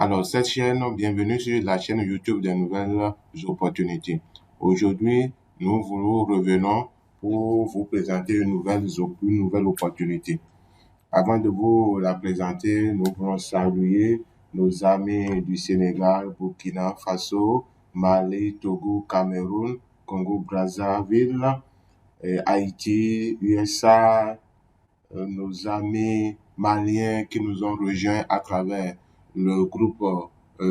Alors, cette chaîne, bienvenue sur la chaîne YouTube des nouvelles opportunités. Aujourd'hui, nous vous revenons pour vous présenter une nouvelle opportunité. Avant de vous la présenter, nous voulons saluer nos amis du Sénégal, Burkina Faso, Mali, Togo, Cameroun, Congo-Brazzaville, Haïti, USA, nos amis maliens qui nous ont rejoints à travers le groupe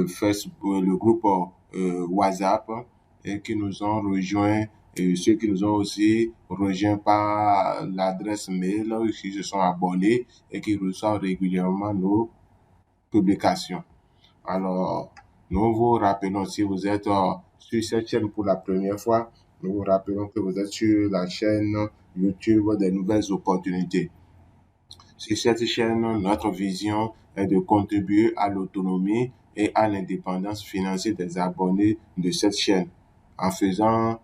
Facebook, le groupe WhatsApp et qui nous ont rejoints et ceux qui nous ont aussi rejoints par l'adresse mail, qui se sont abonnés et qui reçoivent régulièrement nos publications. Alors, nous vous rappelons, si vous êtes sur cette chaîne pour la première fois, nous vous rappelons que vous êtes sur la chaîne YouTube des nouvelles opportunités. Sur cette chaîne, notre vision est de contribuer à l'autonomie et à l'indépendance financière des abonnés de cette chaîne. En faisant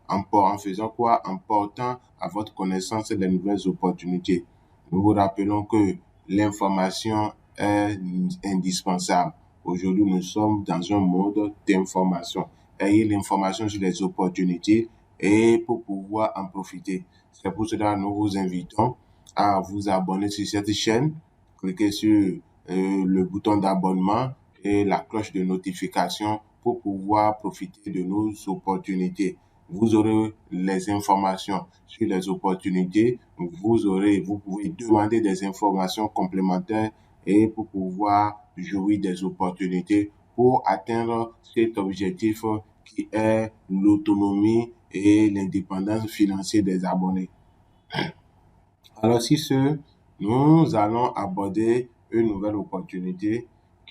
quoi? En portant à votre connaissance les nouvelles opportunités. Nous vous rappelons que l'information est indispensable. Aujourd'hui, nous sommes dans un monde d'information. Ayez l'information sur les opportunités et pour pouvoir en profiter. C'est pour cela que nous vous invitons à vous abonner sur cette chaîne. Cliquez sur le bouton d'abonnement et la cloche de notification pour pouvoir profiter de nos opportunités. Vous aurez les informations sur les opportunités. Vous pouvez demander des informations complémentaires et pour pouvoir jouir des opportunités pour atteindre cet objectif qui est l'autonomie et l'indépendance financière des abonnés. Alors, sur ce, nous allons aborder une nouvelle opportunité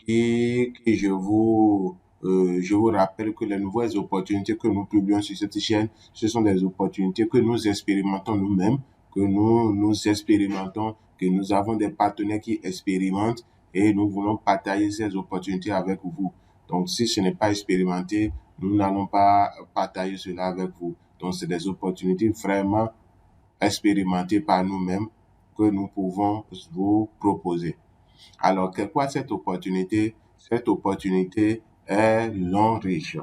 qui je vous rappelle que les nouvelles opportunités que nous publions sur cette chaîne, ce sont des opportunités que nous expérimentons nous-mêmes, que nous expérimentons, que nous avons des partenaires qui expérimentent et nous voulons partager ces opportunités avec vous. Donc, si ce n'est pas expérimenté, nous n'allons pas partager cela avec vous. Donc, c'est des opportunités vraiment expérimentées par nous-mêmes que nous pouvons vous proposer. Alors, c'est quoi cette opportunité? Cette opportunité est l'enrichis.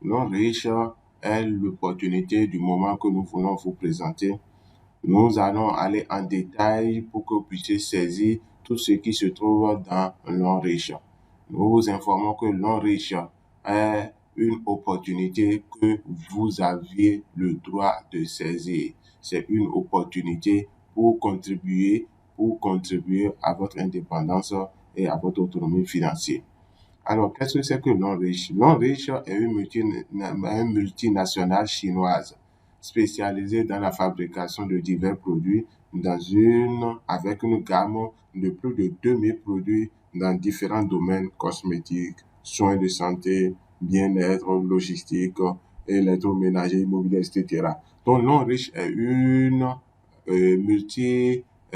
L'enrichis est l'opportunité du moment que nous voulons vous présenter. Nous allons aller en détail pour que vous puissiez saisir tout ce qui se trouve dans l'enrichis. Nous vous informons que l'enrichis est une opportunité que vous aviez le droit de saisir. C'est une opportunité pour contribuer à votre indépendance et à votre autonomie financière. Alors, qu'est-ce que c'est que l'enrichis? L'enrichis est une multinationale chinoise spécialisée dans la fabrication de divers produits avec une gamme de plus de 2000 produits dans différents domaines cosmétiques, soins de santé, bien-être, logistique, électroménager, immobilier, etc. Donc, l'enrichis est une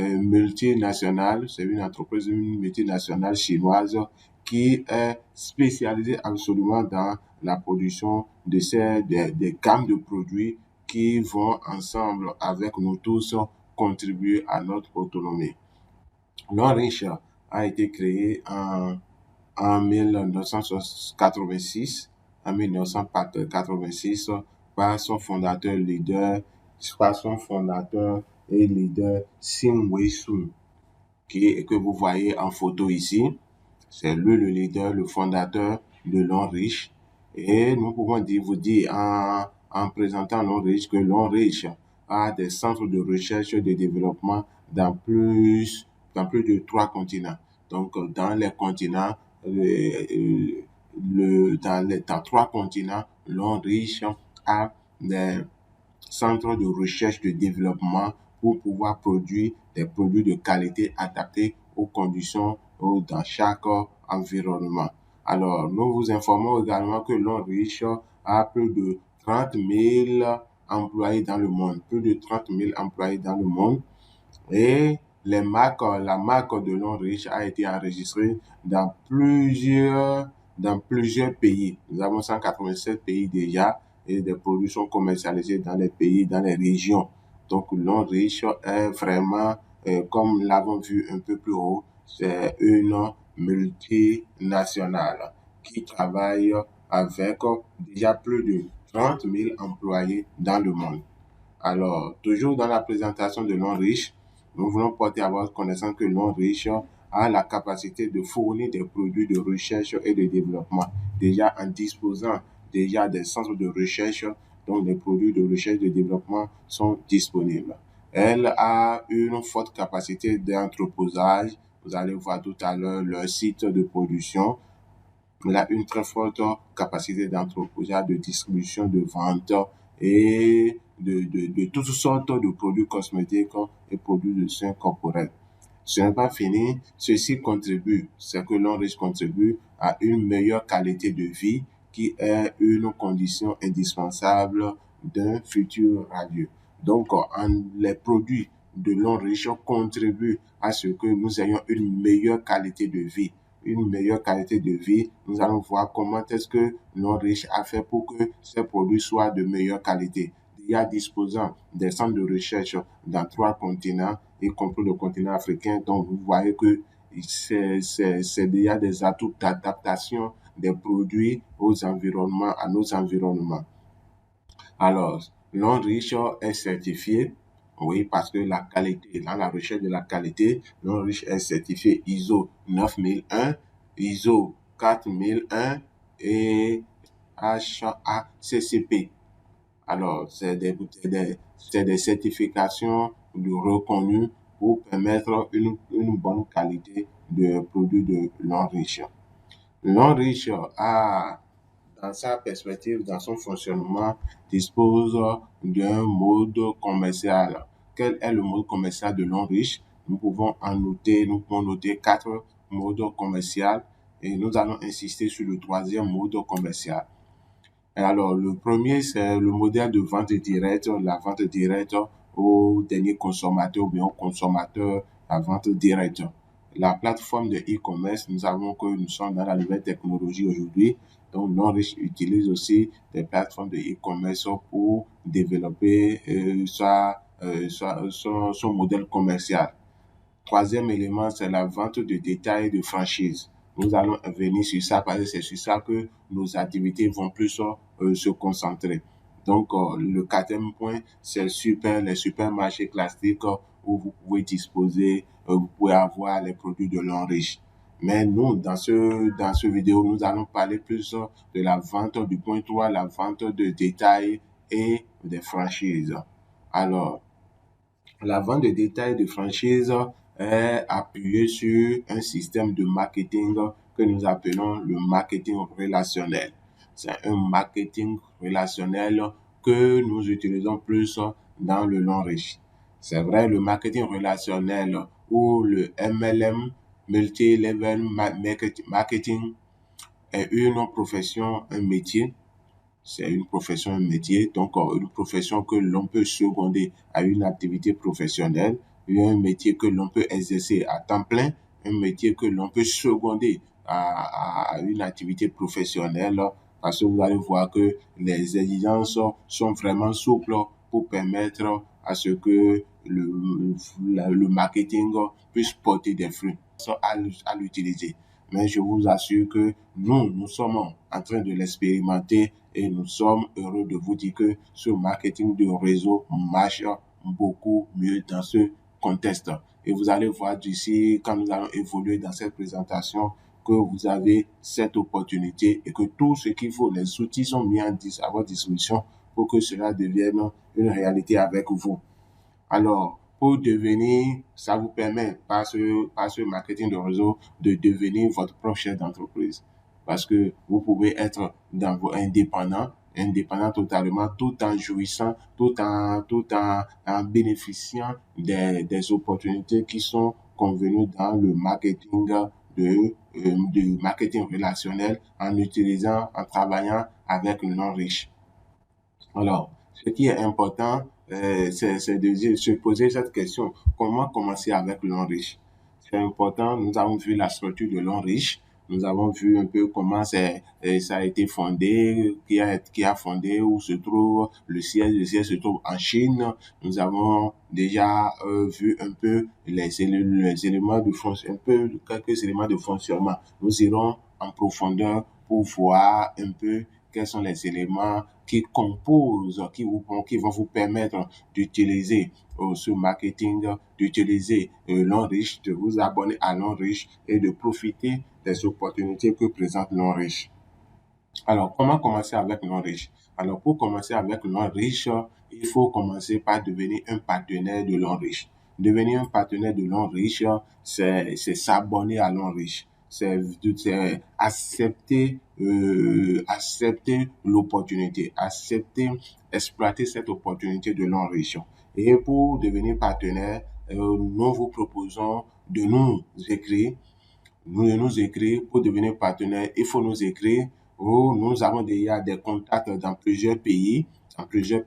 multinationale, c'est une entreprise multinationale chinoise qui est spécialisée absolument dans la production des gammes de produits qui vont ensemble avec nous tous contribuer à notre autonomie. L'enrichis a été créé en 1986 par son fondateur et leader Sim Wei-sun, que vous voyez en photo ici. C'est lui le leader, le fondateur de l'enrichis. Et nous pouvons vous dire en présentant l'enrichis que l'enrichis a des centres de recherche et de développement dans plus de 3 continents. Donc, dans les continents, dans 3 continents, l'enrichis a des centres de recherche et de développement pour pouvoir produire des produits de qualité adaptés aux conditions dans chaque environnement. Alors, nous vous informons également que l'enrichis a plus de 30 000 employés dans le monde, et la marque de l'enrichis a été enregistrée dans plusieurs pays. Nous avons 187 pays déjà et des produits sont commercialisés dans les pays, dans les régions. Donc, l'enrichis est vraiment, comme nous l'avons vu un peu plus haut, c'est une multinationale. qui travaille avec déjà plus de 30 000 employés dans le monde. Alors, toujours dans la présentation de l'ONRICH, nous voulons porter à votre connaissance que l'ONRICH a la capacité de fournir des produits de recherche et de développement, déjà en disposant déjà des centres de recherche dont les produits de recherche et de développement sont disponibles. Elle a une forte capacité d'entreposage. Vous allez voir tout à l'heure leur site de production. Elle a une très forte capacité d'entreposage, de distribution, de vente et de toutes sortes de produits cosmétiques et produits de soins corporels. Ce n'est pas fini, ceci contribue, c'est que l'ONRICH contribue à une meilleure qualité de vie qui est une condition indispensable d'un futur radieux. Donc, les produits de l'ONRICH contribuent à ce que nous ayons une meilleure qualité de vie. Une meilleure qualité de vie, nous allons voir comment est-ce que l'ONRICH a fait pour que ces produits soient de meilleure qualité. Déjà disposant des centres de recherche dans 3 continents, y compris le continent africain. Donc, vous voyez que c'est déjà des atouts d'adaptation des produits aux environnements, à nos environnements. Alors, l'ONRICH est certifié, oui, parce que la qualité, dans la recherche de la qualité, l'ONRICH est certifié ISO 9001, ISO 4001 et HACCP. Alors, c'est des certifications reconnues pour permettre une bonne qualité de produits de l'ONRICH. L'ONRICH a, dans sa perspective, dans son fonctionnement, dispose d'un mode commercial. Quel est le mode commercial de l'ONRICH? Nous pouvons noter 4 modes commerciaux et nous allons insister sur le 3e mode commercial. Alors, le premier, c'est le modèle de vente directe, la vente directe au dernier consommateur ou bien au consommateur, la vente directe. La plateforme de e-commerce, nous savons que nous sommes dans la nouvelle technologie aujourd'hui. Donc, l'ONRICH utilise aussi des plateformes de e-commerce pour développer son modèle commercial. 3e élément, c'est la vente de détail et de franchise. Nous allons venir sur ça parce que c'est sur ça que nos activités vont plus se concentrer. Donc, le 4e point, c'est les supermarchés classiques où vous pouvez disposer, vous pouvez avoir les produits de l'ONRICH. Mais nous, dans ce vidéo, nous allons parler plus de la vente du point 3, la vente de détail et des franchises. Alors, la vente de détail de franchise est appuyée sur un système de marketing que nous appelons le marketing relationnel. C'est un marketing relationnel que nous utilisons plus dans le l'ONRICH. C'est vrai, le marketing relationnel ou le MLM, Multi-Level Marketing, est une profession, un métier. C'est une profession, un métier, donc une profession que l'on peut seconder à une activité professionnelle, un métier que l'on peut exercer à temps plein, un métier que l'on peut seconder à une activité professionnelle, parce que vous allez voir que les exigences sont vraiment souples pour permettre à ce que le marketing puisse porter des fruits à l'utiliser. Mais je vous assure que nous sommes en train de l'expérimenter et nous sommes heureux de vous dire que ce marketing de réseau marche beaucoup mieux dans ce contexte. Et vous allez voir d'ici, quand nous allons évoluer dans cette présentation, que vous avez cette opportunité et que tout ce qu'il faut, les outils sont mis à votre disposition pour que cela devienne une réalité avec vous. Alors, pour devenir, ça vous permet, par ce marketing de réseau, de devenir votre propre chef d'entreprise. Parce que vous pouvez être indépendant totalement, tout en jouissant, tout en bénéficiant des opportunités qui sont convenues dans le marketing de marketing relationnel en travaillant avec le non-riche. Alors, ce qui est important, c'est de se poser cette question. Comment commencer avec l'ONRICH? C'est important. Nous avons vu la structure de l'ONRICH. Nous avons vu un peu comment ça a été fondé, qui a fondé, où se trouve le siège. Le siège se trouve en Chine. Nous avons déjà vu un peu les éléments de fonctionnement, quelques éléments de fonctionnement. Nous irons en profondeur pour voir un peu quels sont les éléments qui composent, qui vont vous permettre d'utiliser ce marketing, d'utiliser l'Enrichis, de vous abonner à l'Enrichis et de profiter des opportunités que présente l'Enrichis. Alors, comment commencer avec l'Enrichis? Alors, pour commencer avec l'Enrichis, il faut commencer par devenir un partenaire de l'Enrichis. Devenir un partenaire de l'Enrichis, c'est s'abonner à l'Enrichis. C'est accepter l'opportunité, accepter, exploiter cette opportunité de l'Enrichis. Et pour devenir partenaire, nous vous proposons de nous écrire pour devenir partenaire. Il faut nous écrire. Nous avons déjà des contacts dans plusieurs pays, dans plusieurs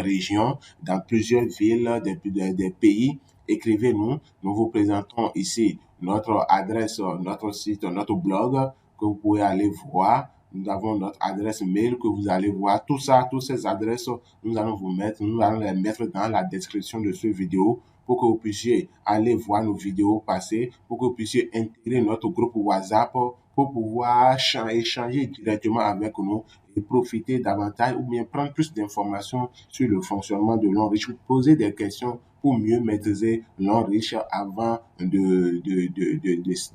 régions, dans plusieurs villes des pays. Écrivez-nous. Nous vous présentons ici notre adresse, notre site, notre blog que vous pouvez aller voir. Nous avons notre adresse mail que vous allez voir. Tout ça, toutes ces adresses, nous allons les mettre dans la description de cette vidéo pour que vous puissiez aller voir nos vidéos passées, pour que vous puissiez intégrer notre groupe WhatsApp pour pouvoir échanger directement avec nous et profiter davantage ou bien prendre plus d'informations sur le fonctionnement de l'Enrichis, poser des questions pour mieux maîtriser l'Enrichis avant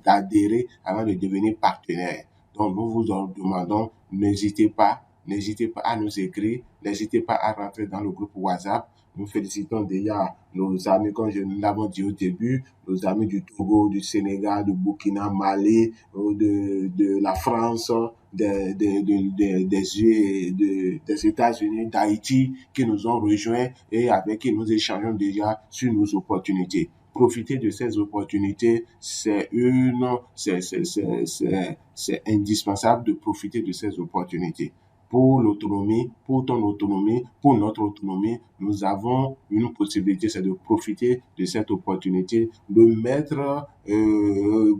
d'adhérer, avant de devenir partenaire. Donc, nous vous en demandons, n'hésitez pas à nous écrire, n'hésitez pas à rentrer dans le groupe WhatsApp. Nous félicitons déjà nos amis, comme nous l'avons dit au début, nos amis du Togo, du Sénégal, du Burkina, Mali, de la France, des États-Unis, d'Haïti, qui nous ont rejoints et avec qui nous échangeons déjà sur nos opportunités. Profiter de ces opportunités, c'est indispensable de profiter de ces opportunités. Pour l'autonomie, pour ton autonomie, pour notre autonomie, nous avons une possibilité, c'est de profiter de cette opportunité, de mettre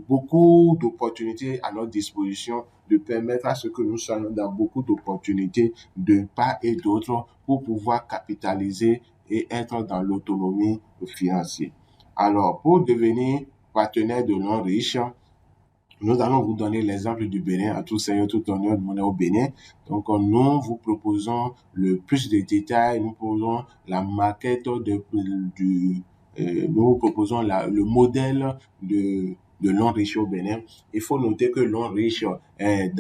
beaucoup d'opportunités à notre disposition, de permettre à ce que nous soyons dans beaucoup d'opportunités de part et d'autre pour pouvoir capitaliser et être dans l'autonomie financière. Alors, pour devenir partenaire de l'Enrichis, nous allons vous donner l'exemple du Bénin, à tout seigneur, tout honneur, nous on est au Bénin. Donc, nous vous proposons le plus de détails, nous proposons la maquette nous vous proposons le modèle de l'Enrichis au Bénin. Il faut noter que l'Enrichis est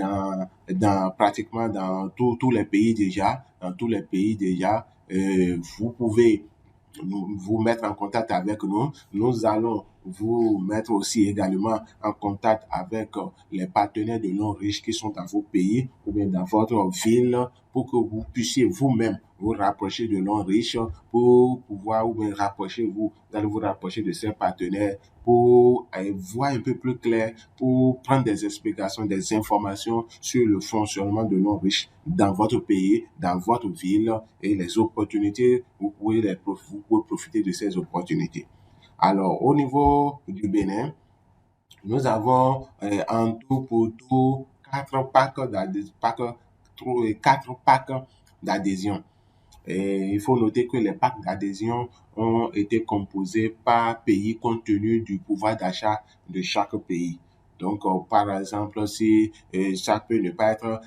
pratiquement dans tous les pays déjà. Dans tous les pays déjà, vous pouvez vous mettre en contact avec nous. Nous allons vous mettre aussi également en contact avec les partenaires de l'Enrichis qui sont dans vos pays ou bien dans votre ville pour que vous puissiez vous-même vous rapprocher de l'Enrichis pour pouvoir vous rapprocher de ces partenaires pour voir un peu plus clair, pour prendre des explications, des informations sur le fonctionnement de l'Enrichis dans votre pays, dans votre ville et les opportunités, vous pouvez profiter de ces opportunités. Alors, au niveau du Bénin, nous avons en tout pour tout 4 packs d'adhésion. Et il faut noter que les packs d'adhésion ont été composés par pays compte tenu du pouvoir d'achat de chaque pays. Donc, par exemple, si ça peut ne pas être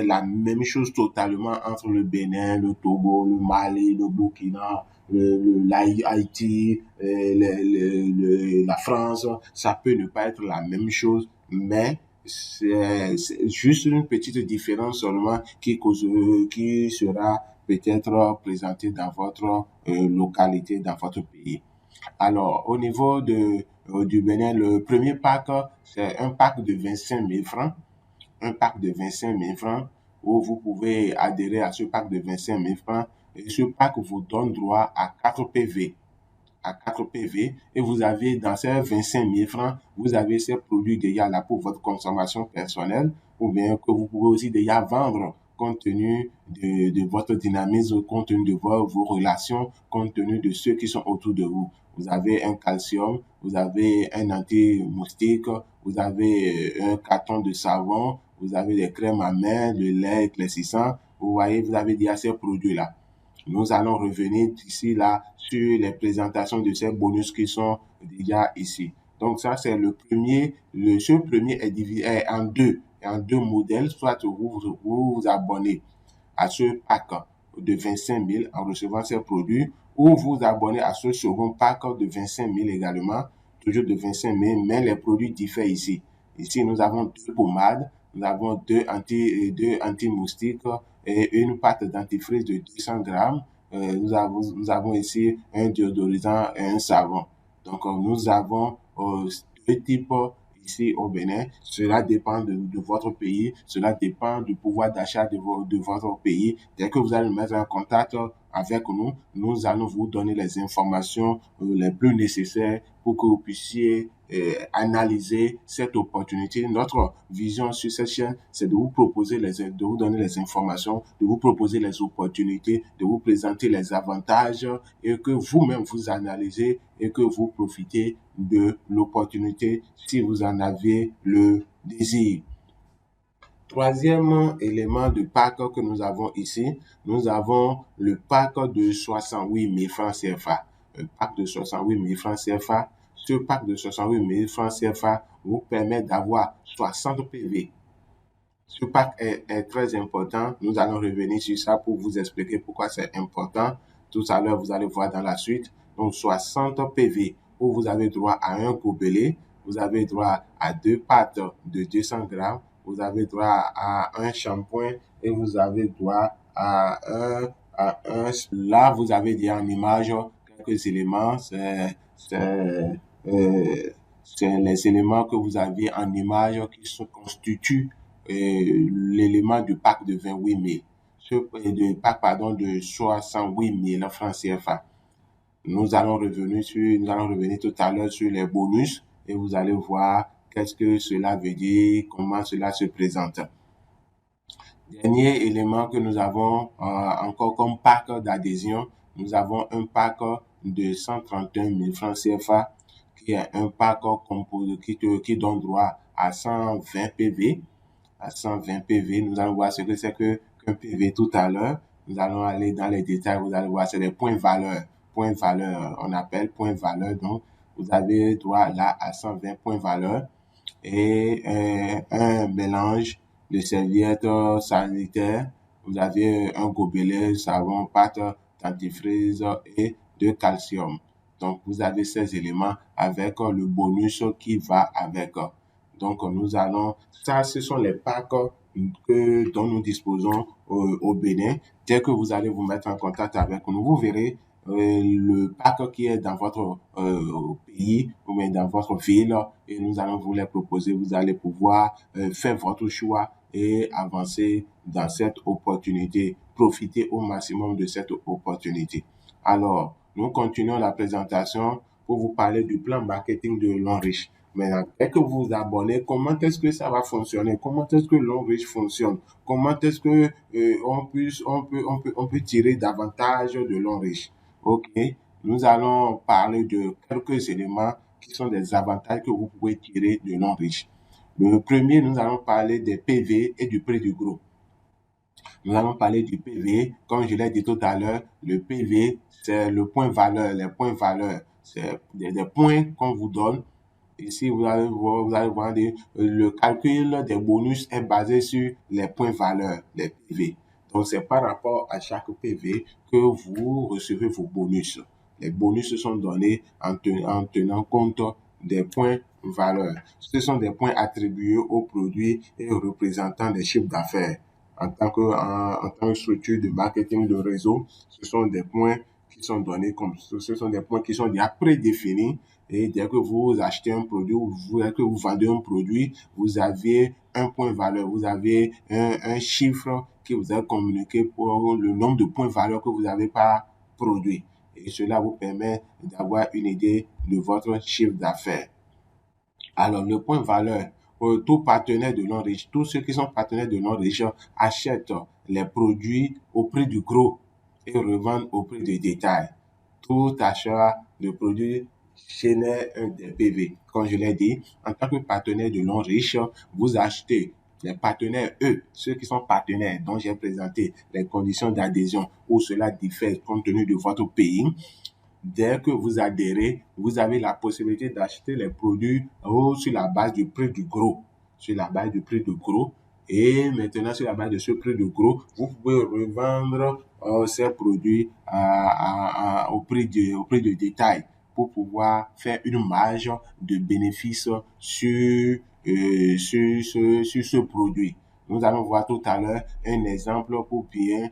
la même chose totalement entre le Bénin, le Togo, le Mali, le Burkina, l'Haïti, la France, ça peut ne pas être la même chose, mais c'est juste une petite différence seulement qui sera peut-être présentée dans votre localité, dans votre pays. Alors, au niveau du Bénin, le premier pack, c'est un pack de 25 000 francs. Un pack de 25 000 francs où vous pouvez adhérer à ce pack de 25 000 francs. Et ce pack vous donne droit à 4 PV. À 4 PV. Et vous avez, dans ces 25 000 francs, vous avez ces produits déjà là pour votre consommation personnelle ou bien que vous pouvez aussi déjà vendre compte tenu de votre dynamisme, compte tenu de vos relations, compte tenu de ceux qui sont autour de vous. Vous avez un calcium, vous avez un anti-moustique, vous avez un carton de savon, vous avez des crèmes à main, le lait éclaircissant. Vous voyez, vous avez déjà ces produits-là. Nous allons revenir ici, là, sur les présentations de ces bonus qui sont déjà ici. Donc ça, c'est le premier. Ce premier est divisé en deux modèles. Soit vous abonnez à ce pack de 25 000 en recevant ces produits, ou vous abonnez à ce second pack de 25 000 également, toujours de 25 000, mais les produits diffèrent ici. Ici, nous avons deux pommades, nous avons deux anti-moustiques et une pâte dentifrice de 200 grammes. Nous avons ici un déodorisant et un savon. Donc, nous avons deux types ici au Bénin. Cela dépend de votre pays, cela dépend du pouvoir d'achat de votre pays. Dès que vous allez nous mettre en contact avec nous, nous allons vous donner les informations les plus nécessaires pour que vous puissiez analyser cette opportunité. Notre vision sur cette chaîne, c'est de de vous donner les informations, de vous proposer les opportunités, de vous présenter les avantages et que vous-même vous analysez et que vous profitez de l'opportunité si vous en avez le désir. Troisième élément de pack que nous avons ici, nous avons le pack de 68 000 francs CFA. Un pack de 68 000 francs CFA. Ce pack de 68 000 francs CFA vous permet d'avoir 60 PV. Ce pack est très important. Nous allons revenir sur ça pour vous expliquer pourquoi c'est important. Tout à l'heure, vous allez voir dans la suite. Donc, 60 PV où vous avez droit à un gobelet, vous avez droit à deux pâtes de 200 grammes, vous avez droit à un shampoing et vous avez droit à Là, vous avez dit en image quelques éléments. C'est les éléments que vous avez en image qui se constituent l'élément du pack de 28 000. De 68 000 francs CFA. Nous allons revenir tout à l'heure sur les bonus et vous allez voir qu'est-ce que cela veut dire, comment cela se présente. Dernier élément que nous avons encore comme pack d'adhésion, nous avons un pack de 131 000 francs CFA qui est un pack qui donne droit à 120 PV. À 120 PV, nous allons voir ce que c'est qu'un PV tout à l'heure. Nous allons aller dans les détails, vous allez voir, c'est des points valeur. Points valeur, on appelle points valeur. Donc, vous avez droit là à 120 points valeur et un mélange de serviettes sanitaires. Vous avez un gobelet, savon, pâte, dentifrice et de calcium. Donc, vous avez ces éléments avec le bonus qui va avec. Donc, ce sont les packs dont nous disposons au Bénin. Dès que vous allez vous mettre en contact avec nous, vous verrez le pack qui est dans votre pays ou bien dans votre ville et nous allons vous les proposer. Vous allez pouvoir faire votre choix et avancer dans cette opportunité. Profiter au maximum de cette opportunité. Alors, nous continuons la présentation pour vous parler du plan marketing de l'Enriche. Maintenant, dès que vous vous abonnez, comment est-ce que ça va fonctionner? Comment est-ce que l'Enriche fonctionne? Comment est-ce que on peut tirer davantage de l'Enriche? Ok, nous allons parler de quelques éléments qui sont des avantages que vous pouvez tirer de l'Enriche. Le premier, nous allons parler des PV et du prix du gros. Nous allons parler du PV. Comme je l'ai dit tout à l'heure, le PV, c'est le point valeur. Les points valeurs, c'est des points qu'on vous donne. Ici, vous allez voir le calcul des bonus est basé sur les points valeurs, les PV. Donc, c'est par rapport à chaque PV que vous recevez vos bonus. Les bonus sont donnés en tenant compte des points valeurs. Ce sont des points attribués aux produits et représentant des chiffres d'affaires. En tant que structure de marketing de réseau, ce sont des points qui sont donnés ce sont des points qui sont déjà prédéfinis. Et dès que vous achetez un produit ou dès que vous vendez un produit, vous avez un point valeur, vous avez un chiffre qui vous est communiqué pour le nombre de points valeur que vous avez par produit. Et cela vous permet d'avoir une idée de votre chiffre d'affaires. Alors, le point valeur, tout partenaire de l'Enriche, tous ceux qui sont partenaires de l'Enriche achètent les produits au prix du gros et revendent au prix du détail. Tout achat de produits génère un PV. Comme je l'ai dit, en tant que partenaire de l'Enriche, vous achetez. Les partenaires, ceux qui sont partenaires dont j'ai présenté les conditions d'adhésion où cela diffère compte tenu de votre pays, dès que vous adhérez, vous avez la possibilité d'acheter les produits sur la base du prix du gros. Sur la base du prix du gros. Et maintenant, sur la base de ce prix de gros, vous pouvez revendre ces produits au prix de détail pour pouvoir faire une marge de bénéfice sur ce produit. Nous allons voir tout à l'heure un exemple pour bien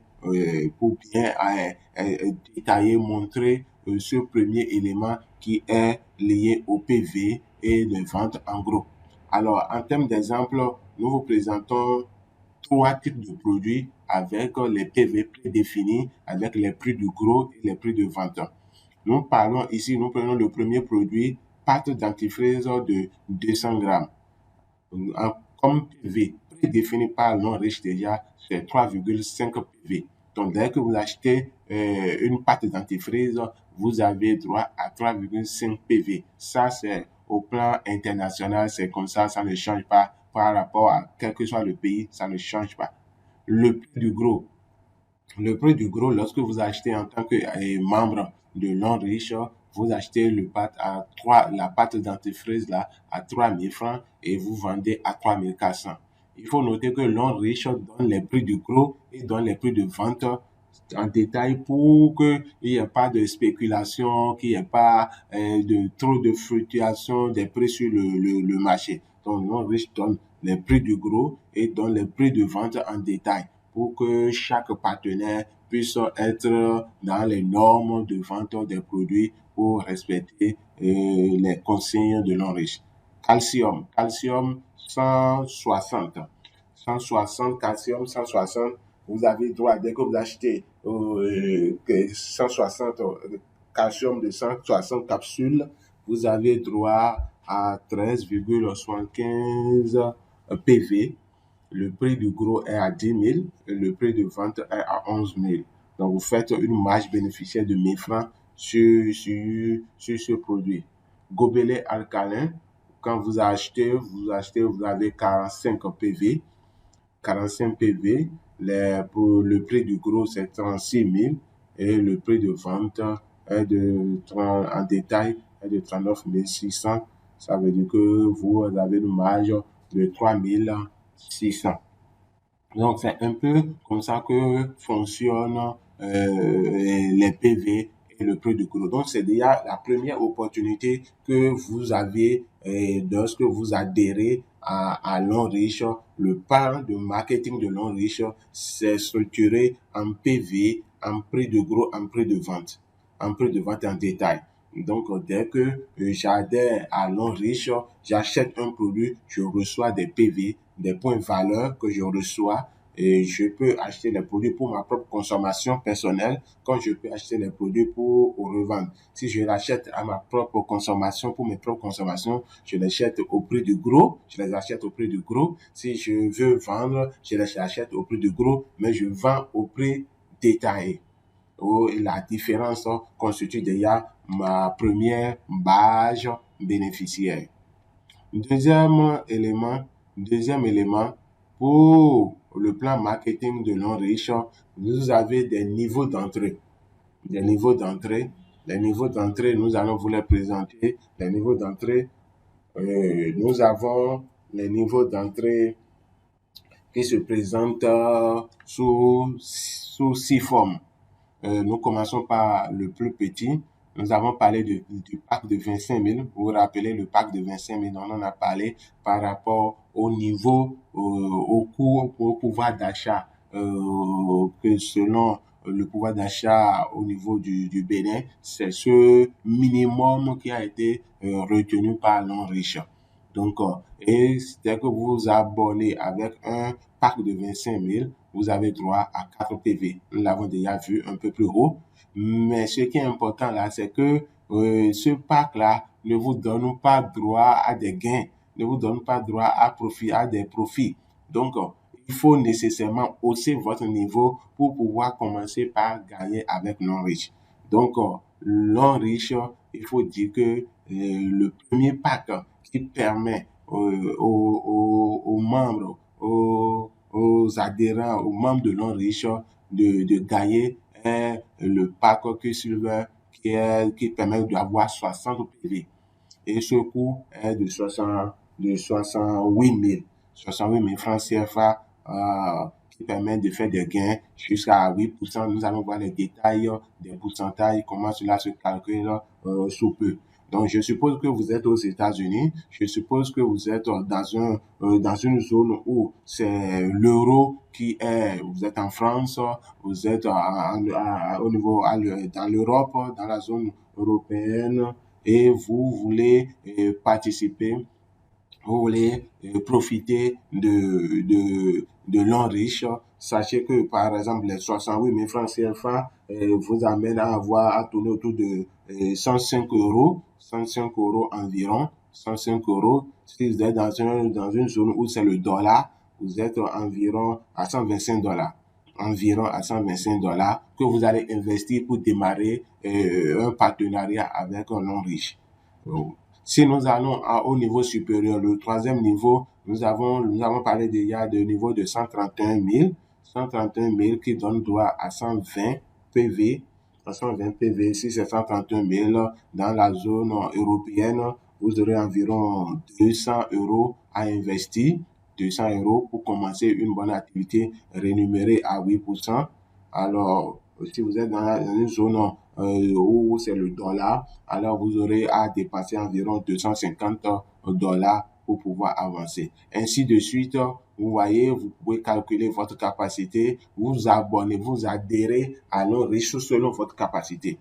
détailler, montrer ce premier élément qui est lié au PV et les ventes en gros. Alors, en termes d'exemple, nous vous présentons 3 types de produits avec les PV prédéfinis, avec les prix du gros et les prix de vente. Nous prenons le premier produit, pâte dentifrice de 200 grammes. Comme PV prédéfini par le nom riche déjà, c'est 3,5 PV. Donc, dès que vous achetez une pâte dentifrice, vous avez droit à 3,5 PV. Ça, c'est au plan international, c'est comme ça ne change pas par rapport à quel que soit le pays, ça ne change pas. Le prix du gros, lorsque vous achetez en tant que membre de l'Enriche, vous achetez la pâte dentifrice là à 3 000 francs et vous vendez à 3 400. Il faut noter que l'Enriche donne les prix du gros et donne les prix de vente en détail pour qu'il n'y ait pas de spéculation, qu'il n'y ait pas trop de fluctuations des prix sur le marché. Donc, l'Enriche donne les prix du gros et donne les prix de vente en détail pour que chaque partenaire puisse être dans les normes de vente des produits pour respecter les consignes de l'Enriche. Calcium 160. 160, calcium 160. Vous avez droit, dès que vous achetez 160 calcium de 160 capsules, vous avez droit à 13,75 PV. Le prix du gros est à 10 000 et le prix de vente est à 11 000. Donc, vous faites une marge bénéficiaire de 1 000 francs sur ce produit. Gobelet alcalin, quand vous achetez, vous avez 45 PV. 45 PV, le prix du gros, c'est 36 000 et le prix de vente en détail est de 39 600. Ça veut dire que vous avez une marge de 3 600. Donc, c'est un peu comme ça que fonctionnent les PV et le prix du gros. Donc, c'est déjà la première opportunité que vous avez lorsque vous adhérez à l'Enriche. Le plan de marketing de l'Enriche, c'est structuré en PV, en prix de gros, en prix de vente en détail. Donc, dès que j'adhère à l'Enriche, j'achète un produit, je reçois des PV, des points valeurs que je reçois et je peux acheter les produits pour ma propre consommation personnelle quand je peux acheter les produits pour revendre. Si je l'achète à ma propre consommation, pour mes propres consommations, je les achète au prix du gros, je les achète au prix du gros. Si je veux vendre, je les achète au prix du gros, mais je vends au prix détaillé. La différence constitue déjà ma première base bénéficiaire. Deuxième élément, pour le plan marketing de l'Enriche, vous avez des niveaux d'entrée. Les niveaux d'entrée, nous allons vous les présenter. Les niveaux d'entrée, nous avons les niveaux d'entrée qui se présentent sous 6 formes. Nous commençons par le plus petit. Nous avons parlé du pack de 25 000. Vous vous rappelez le pack de 25 000, on en a parlé par rapport au niveau, au coût, au pouvoir d'achat, que selon le pouvoir d'achat au niveau du Bénin, c'est ce minimum qui a été retenu par l'Enriche. Donc, et dès que vous vous abonnez avec un pack de 25 000, vous avez droit à 4 PV. Nous l'avons déjà vu un peu plus haut. Mais ce qui est important là, c'est que ce pack-là ne vous donne pas droit à des gains, ne vous donne pas droit à des profits. Donc, il faut nécessairement hausser votre niveau pour pouvoir commencer par gagner avec l'Enriche. Donc, l'Enriche, il faut dire que le premier pack qui permet aux membres, aux adhérents, aux membres de l'Enriche de gagner est le pack Q-Silver qui permet d'avoir 60 PV. Et ce coût est de 68 000 francs CFA, qui permet de faire des gains jusqu'à 8%. Nous allons voir les détails des pourcentages, comment cela se calcule sous peu. Donc, je suppose que vous êtes aux États-Unis. Je suppose que vous êtes dans une zone où c'est l'euro qui est. Vous êtes en France, vous êtes au niveau dans l'Europe, dans la zone européenne, et vous voulez participer, vous voulez profiter de l'on riche. Sachez que, par exemple, les 68 000 francs CFA vous amènent à tourner autour de 105 euros, 105 euros environ, 105 euros. Si vous êtes dans une zone où c'est le dollar, vous êtes environ à 125 $, environ à 125 $ que vous allez investir pour démarrer un partenariat avec un non riche. Si nous allons au niveau supérieur, le troisième niveau, nous avons parlé déjà de niveau de 131 000 qui donne droit à 120 PV. 120 PV, si c'est 131 000 dans la zone européenne, vous aurez environ 200 euros à investir. 200 euros pour commencer une bonne activité rémunérée à 8%. Alors, si vous êtes dans une zone où c'est le dollar, alors vous aurez à dépasser environ 250 $ pour pouvoir avancer. Ainsi de suite, vous voyez, vous pouvez calculer votre capacité, vous abonner, vous adhérer à nos riches selon votre capacité.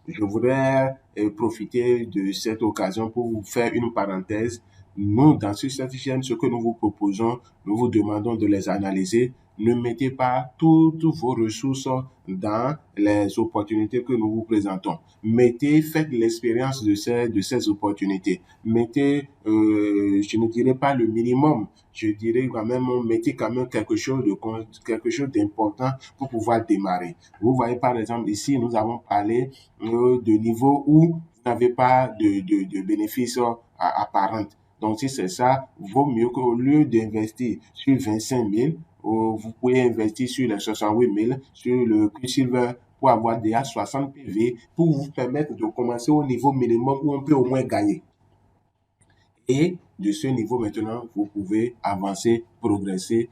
Je voudrais profiter de cette occasion pour vous faire une parenthèse. Nous, dans cette chaîne, ce que nous vous proposons, nous vous demandons de les analyser. Ne mettez pas toutes vos ressources dans les opportunités que nous vous présentons. Faites l'expérience de ces opportunités. Mettez, je ne dirais pas le minimum, je dirais quand même, mettez quand même quelque chose d'important pour pouvoir démarrer. Vous voyez, par exemple, ici, nous avons parlé de niveau où vous n'avez pas de bénéfices apparents. Donc, si c'est ça, vaut mieux qu'au lieu d'investir sur 25 000, vous pouvez investir sur les 68 000, sur le Q-Silver, pour avoir déjà 60 PV, pour vous permettre de commencer au niveau minimum où on peut au moins gagner. Et de ce niveau maintenant, vous pouvez avancer, progresser,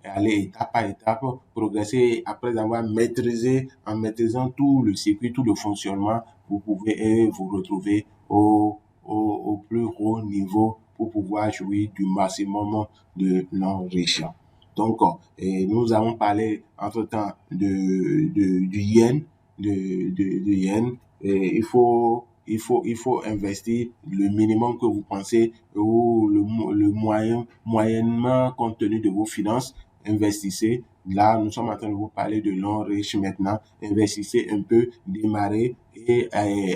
et aller étape par étape, progresser après avoir en maîtrisant tout le circuit, tout le fonctionnement, vous pouvez vous retrouver au plus haut niveau pour pouvoir jouir du maximum de l'enrichissement. Donc, nous avons parlé entre-temps du yen, du yen, et il faut investir le minimum que vous pensez ou le moyennement compte tenu de vos finances. Investissez. Là, nous sommes en train de vous parler de l'on riche maintenant. Investissez un peu, démarrez et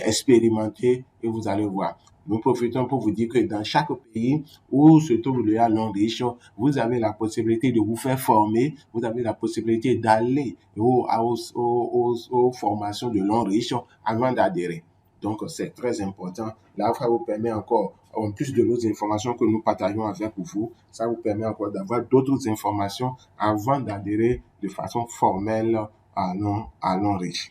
expérimentez et vous allez voir. Nous profitons pour vous dire que dans chaque pays où se trouve le l'on riche, vous avez la possibilité de vous faire former, vous avez la possibilité d'aller aux formations de l'on riche avant d'adhérer. Donc, c'est très important. Là, ça vous permet encore, en plus de nos informations que nous partageons avec vous, ça vous permet encore d'avoir d'autres informations avant d'adhérer de façon formelle à l'on riche.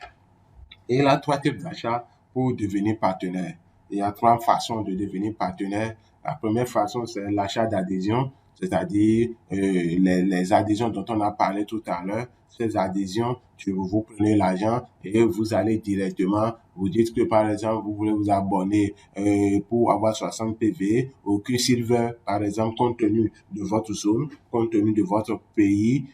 Et il y a 3 types d'achats pour devenir partenaire. Il y a 3 façons de devenir partenaire. La première façon, c'est l'achat d'adhésion, c'est-à-dire les adhésions dont on a parlé tout à l'heure. Ces adhésions, vous prenez l'argent et vous allez directement, vous dites que par exemple, vous voulez vous abonner pour avoir 60 PV au Q-Silver, par exemple, compte tenu de votre zone, compte tenu de votre pays,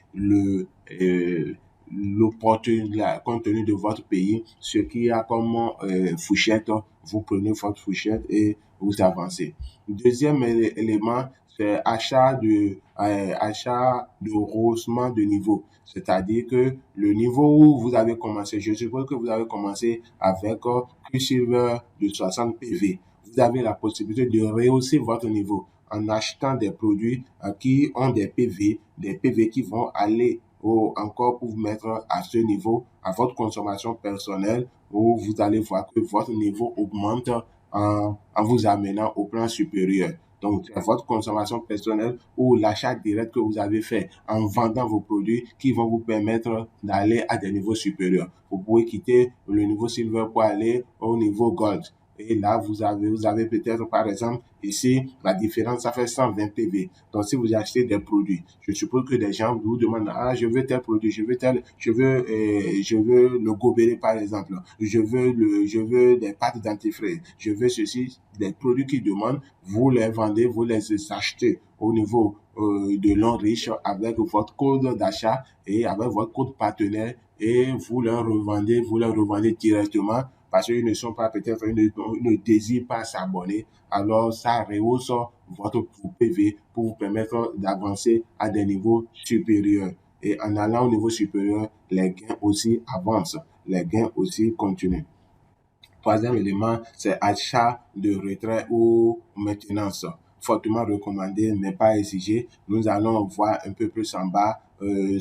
compte tenu de votre pays, ce qui a comme fourchette, vous prenez votre fourchette et vous avancez. Le deuxième élément, c'est achat de rehaussement de niveau. C'est-à-dire que le niveau où vous avez commencé, je suppose que vous avez commencé avec Q-Silver de 60 PV. Vous avez la possibilité de rehausser votre niveau en achetant des produits qui ont des PV qui vont aller encore pour vous mettre à ce niveau, à votre consommation personnelle, où vous allez voir que votre niveau augmente en vous amenant au plan supérieur. Donc, c'est votre consommation personnelle ou l'achat direct que vous avez fait en vendant vos produits qui vont vous permettre d'aller à des niveaux supérieurs. Vous pouvez quitter le niveau silver pour aller au niveau gold. Et là, vous avez peut-être, par exemple, ici, la différence, ça fait 120 PV. Donc, si vous achetez des produits, je suppose que des gens vous demandent, ah, je veux tel produit, je veux le gobelet, par exemple. Je veux des pâtes dentifrice. Je veux ceci, des produits qui demandent, vous les vendez, vous les achetez au niveau de l'enrichissement avec votre code d'achat et avec votre code partenaire et vous leur revendez directement parce qu'ils ne sont pas peut-être, ils ne désirent pas s'abonner. Alors, ça rehausse votre PV pour vous permettre d'avancer à des niveaux supérieurs. Et en allant au niveau supérieur, les gains aussi avancent, les gains aussi continuent. Troisième élément, c'est achat de retrait ou maintenance. Fortement recommandé, mais pas exigé. Nous allons voir un peu plus en bas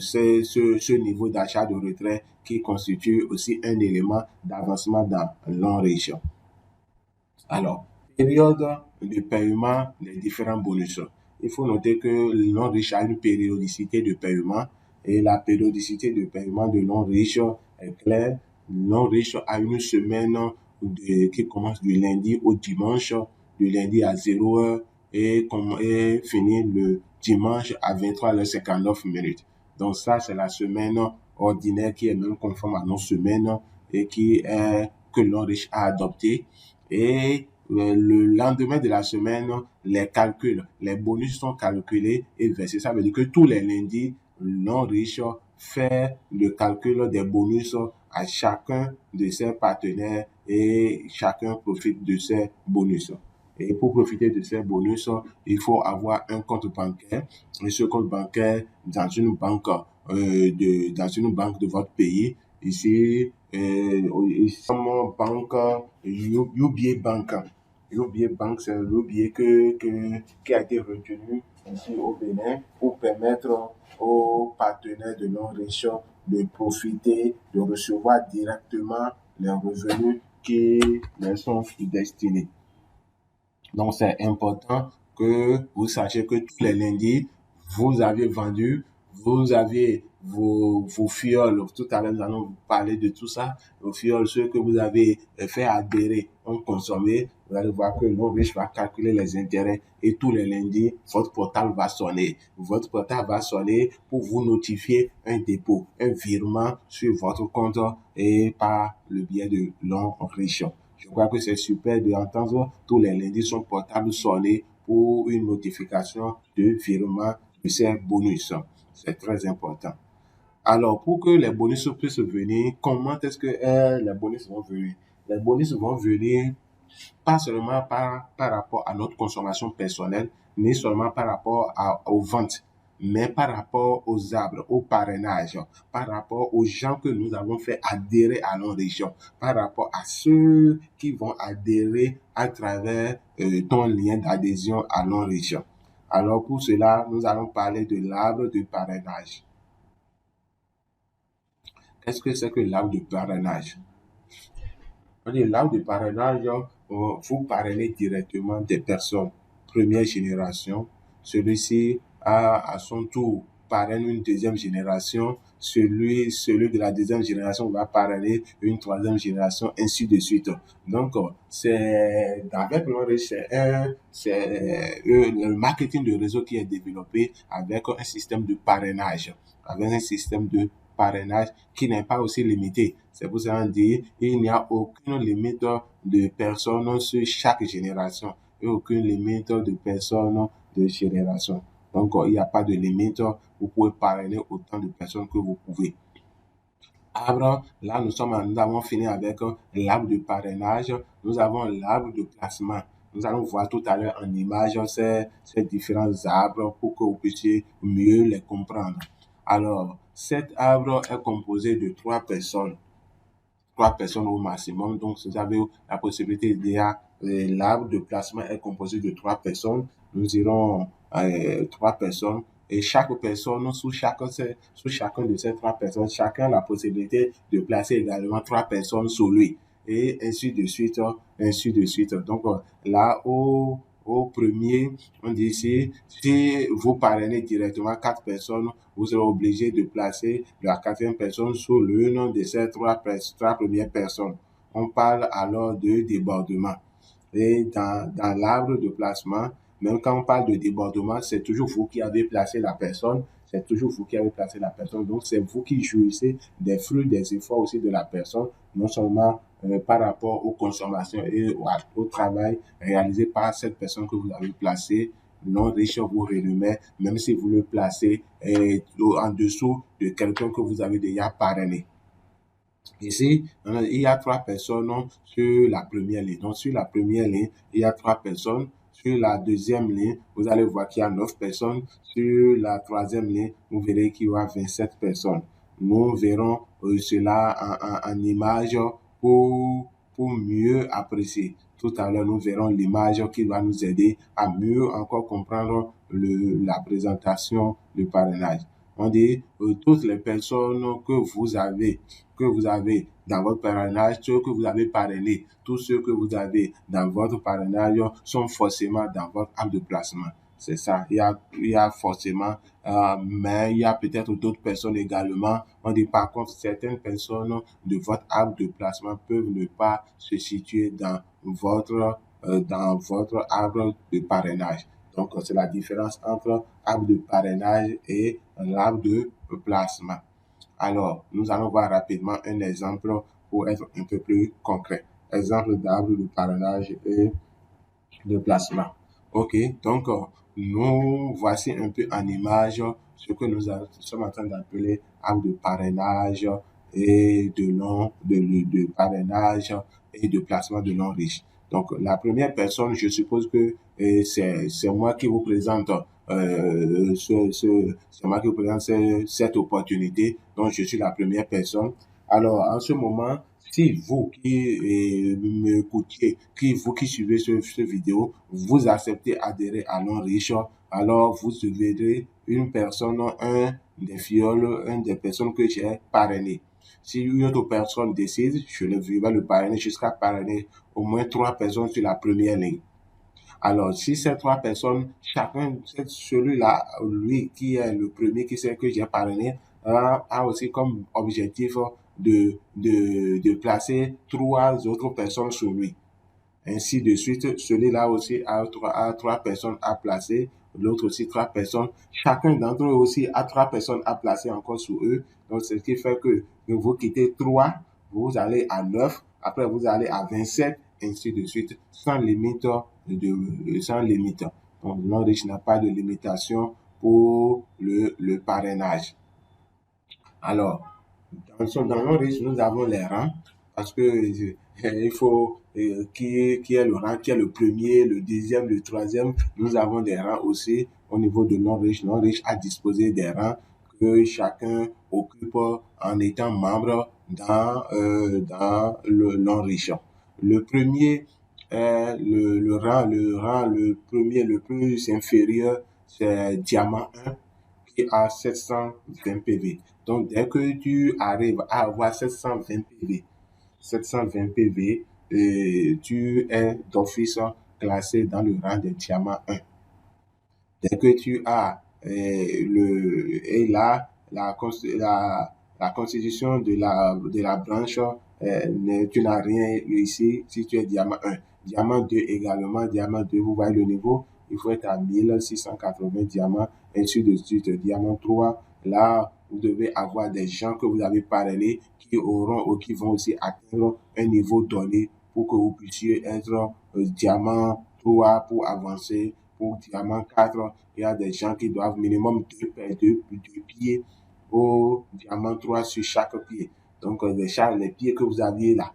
c'est ce niveau d'achat de retrait qui constitue aussi un élément d'avancement dans l'enrichissement. Alors, période de paiement des différents bonus. Il faut noter que l'enrichissement a une périodicité de paiement et la périodicité de paiement de l'enrichissement est claire. L'enrichissement a une semaine qui commence du lundi au dimanche, du lundi à 0h et finit le dimanche à 23h59. Donc ça, c'est la semaine ordinaire qui est même conforme à nos semaines et que l'enrichissement a adopté. Et le lendemain de la semaine, les bonus sont calculés et versés. Ça veut dire que tous les lundis, l'enrichissement fait le calcul des bonus à chacun de ses partenaires et chacun profite de ces bonus. Et pour profiter de ces bonus, il faut avoir un compte bancaire. Et ce compte bancaire dans une banque de votre pays. Ici, mon banque UBA Bank. UBA Bank, c'est l'UBA qui a été retenu ici au Bénin pour permettre aux partenaires de l'enrichissement de profiter, de recevoir directement les revenus qui leur sont destinés. Donc, c'est important que vous sachiez que tous les lundis, vous avez vendu, vous avez vos fioles. Tout à l'heure, nous allons vous parler de tout ça. Vos fioles, ceux que vous avez fait adhérer, ont consommé. Vous allez voir que l'enrichissement va calculer les intérêts et tous les lundis, votre portable va sonner. Votre portable va sonner pour vous notifier un dépôt, un virement sur votre compte et par le biais de l'enrichissement. Je crois que c'est super d'entendre tous les lundis son portable sonner pour une notification de virement de ces bonus. C'est très important. Alors, pour que les bonus puissent venir, comment est-ce que les bonus vont venir? Les bonus vont venir pas seulement par rapport à notre consommation personnelle, ni seulement par rapport aux ventes, mais par rapport aux arbres, au parrainage, par rapport aux gens que nous avons fait adhérer à nos régions, par rapport à ceux qui vont adhérer à travers ton lien d'adhésion à nos régions. Alors pour cela, nous allons parler de l'arbre de parrainage. Qu'est-ce que c'est que l'arbre de parrainage? L'arbre de parrainage, vous parrainez directement des personnes première génération. Celui-ci à son tour parraine une deuxième génération. Celui de la deuxième génération va parrainer une troisième génération, ainsi de suite. Donc, c'est avec le marketing de réseau qui est développé avec un système de parrainage. Avec un système de parrainage qui n'est pas aussi limité. C'est pour ça qu'on dit il n'y a aucune limite de personnes sur chaque génération et aucune limite de personnes de génération. Donc, il n'y a pas de limite. Vous pouvez parrainer autant de personnes que vous pouvez. Arbre, là, nous avons fini avec l'arbre de parrainage. Nous avons l'arbre de placement. Nous allons voir tout à l'heure en image ces différents arbres pour que vous puissiez mieux les comprendre. Alors, cet arbre est composé de 3 personnes au maximum. Donc, vous avez la possibilité de l'arbre de placement est composé de 3 personnes. Nous irons 3 personnes. Et chaque personne, sous chacun de ces 3 personnes, chacun a la possibilité de placer également 3 personnes sur lui. Et ainsi de suite, ainsi de suite. Donc, là, au au premier, on dit ici, si vous parrainez directement 4 personnes, vous serez obligé de placer la 4e personne sous le nom de ces 3 premières personnes. On parle alors de débordement. Et dans l'arbre de placement, même quand on parle de débordement, c'est toujours vous qui avez placé la personne. C'est toujours vous qui avez placé la personne. Donc, c'est vous qui jouissez des fruits, des efforts aussi de la personne, non seulement par rapport aux consommations et au travail réalisé par cette personne que vous avez placée. Non riche vous remet, même si vous le placez en dessous de quelqu'un que vous avez déjà parrainé. Ici, il y a 3 personnes sur la première ligne. Donc, sur la première ligne, il y a 3 personnes. Sur la deuxième ligne, vous allez voir qu'il y a 9 personnes. Sur la troisième ligne, vous verrez qu'il y aura 27 personnes. Nous verrons cela en image pour mieux apprécier. Tout à l'heure, nous verrons l'image qui va nous aider à mieux encore comprendre la présentation du parrainage. On dit toutes les personnes que vous avez dans votre parrainage, ceux que vous avez parrainés, tous ceux que vous avez dans votre parrainage sont forcément dans votre acte de placement. C'est ça, il y a forcément, mais il y a peut-être d'autres personnes également. On dit par contre, certaines personnes de votre acte de placement peuvent ne pas se situer dans votre arbre de parrainage. Donc, c'est la différence entre arbre de parrainage et l'arbre de placement. Alors, nous allons voir rapidement un exemple pour être un peu plus concret. Exemple d'arbre de parrainage et de placement. OK, donc nous voici un peu en image ce que nous sommes en train d'appeler arbre de parrainage et de parrainage et de placement de non riches. Donc, la première personne, je suppose que c'est moi qui vous présente c'est moi qui vous présente cette opportunité. Donc, je suis la première personne. Alors, en ce moment, si vous qui m'écoutiez, vous qui suivez cette vidéo, vous acceptez adhérer à Non Riche, alors vous deviendrez une personne, un des personnes que j'ai parrainées. Si une autre personne décide, je vais le parrainer jusqu'à parrainer au moins 3 personnes sur la première ligne. Alors, si ces 3 personnes, celui-là, lui qui est le premier, qui sait que j'ai parrainé, a aussi comme objectif de placer 3 autres personnes sur lui. Ainsi de suite, celui-là aussi a 3 personnes à placer, l'autre aussi 3 personnes. Chacun d'entre eux aussi a 3 personnes à placer encore sur eux. Donc, ce qui fait que vous quittez 3, vous allez à 9, après vous allez à 27, ainsi de suite, sans limite. Donc, Non Riche n'a pas de limitation pour le parrainage. Alors, dans Non Riche, nous avons les rangs parce que il faut qui est le rang, qui est le premier, le deuxième, le troisième. Nous avons des rangs aussi au niveau de Non Riche. Non Riche a disposé des rangs que chacun occupe en étant membre dans le Non Riche. Le premier le premier, le plus inférieur, c'est Diamant 1 qui a 720 PV. Donc, dès que tu arrives à avoir 720 PV, tu es d'office classé dans le rang de Diamant 1. Dès que tu as la constitution de la branche, tu n'as rien ici si tu es Diamant 1. Diamant 2 également, Diamant 2, vous voyez le niveau, il faut être à 1680 diamants, ainsi de suite. Diamant 3, là, vous devez avoir des gens que vous avez parrainés qui auront ou qui vont aussi atteindre un niveau donné pour que vous puissiez être Diamant 3 pour avancer. Pour Diamant 4, il y a des gens qui doivent minimum 2 pieds au Diamant 3 sur chaque pied. Donc, les pieds que vous aviez là,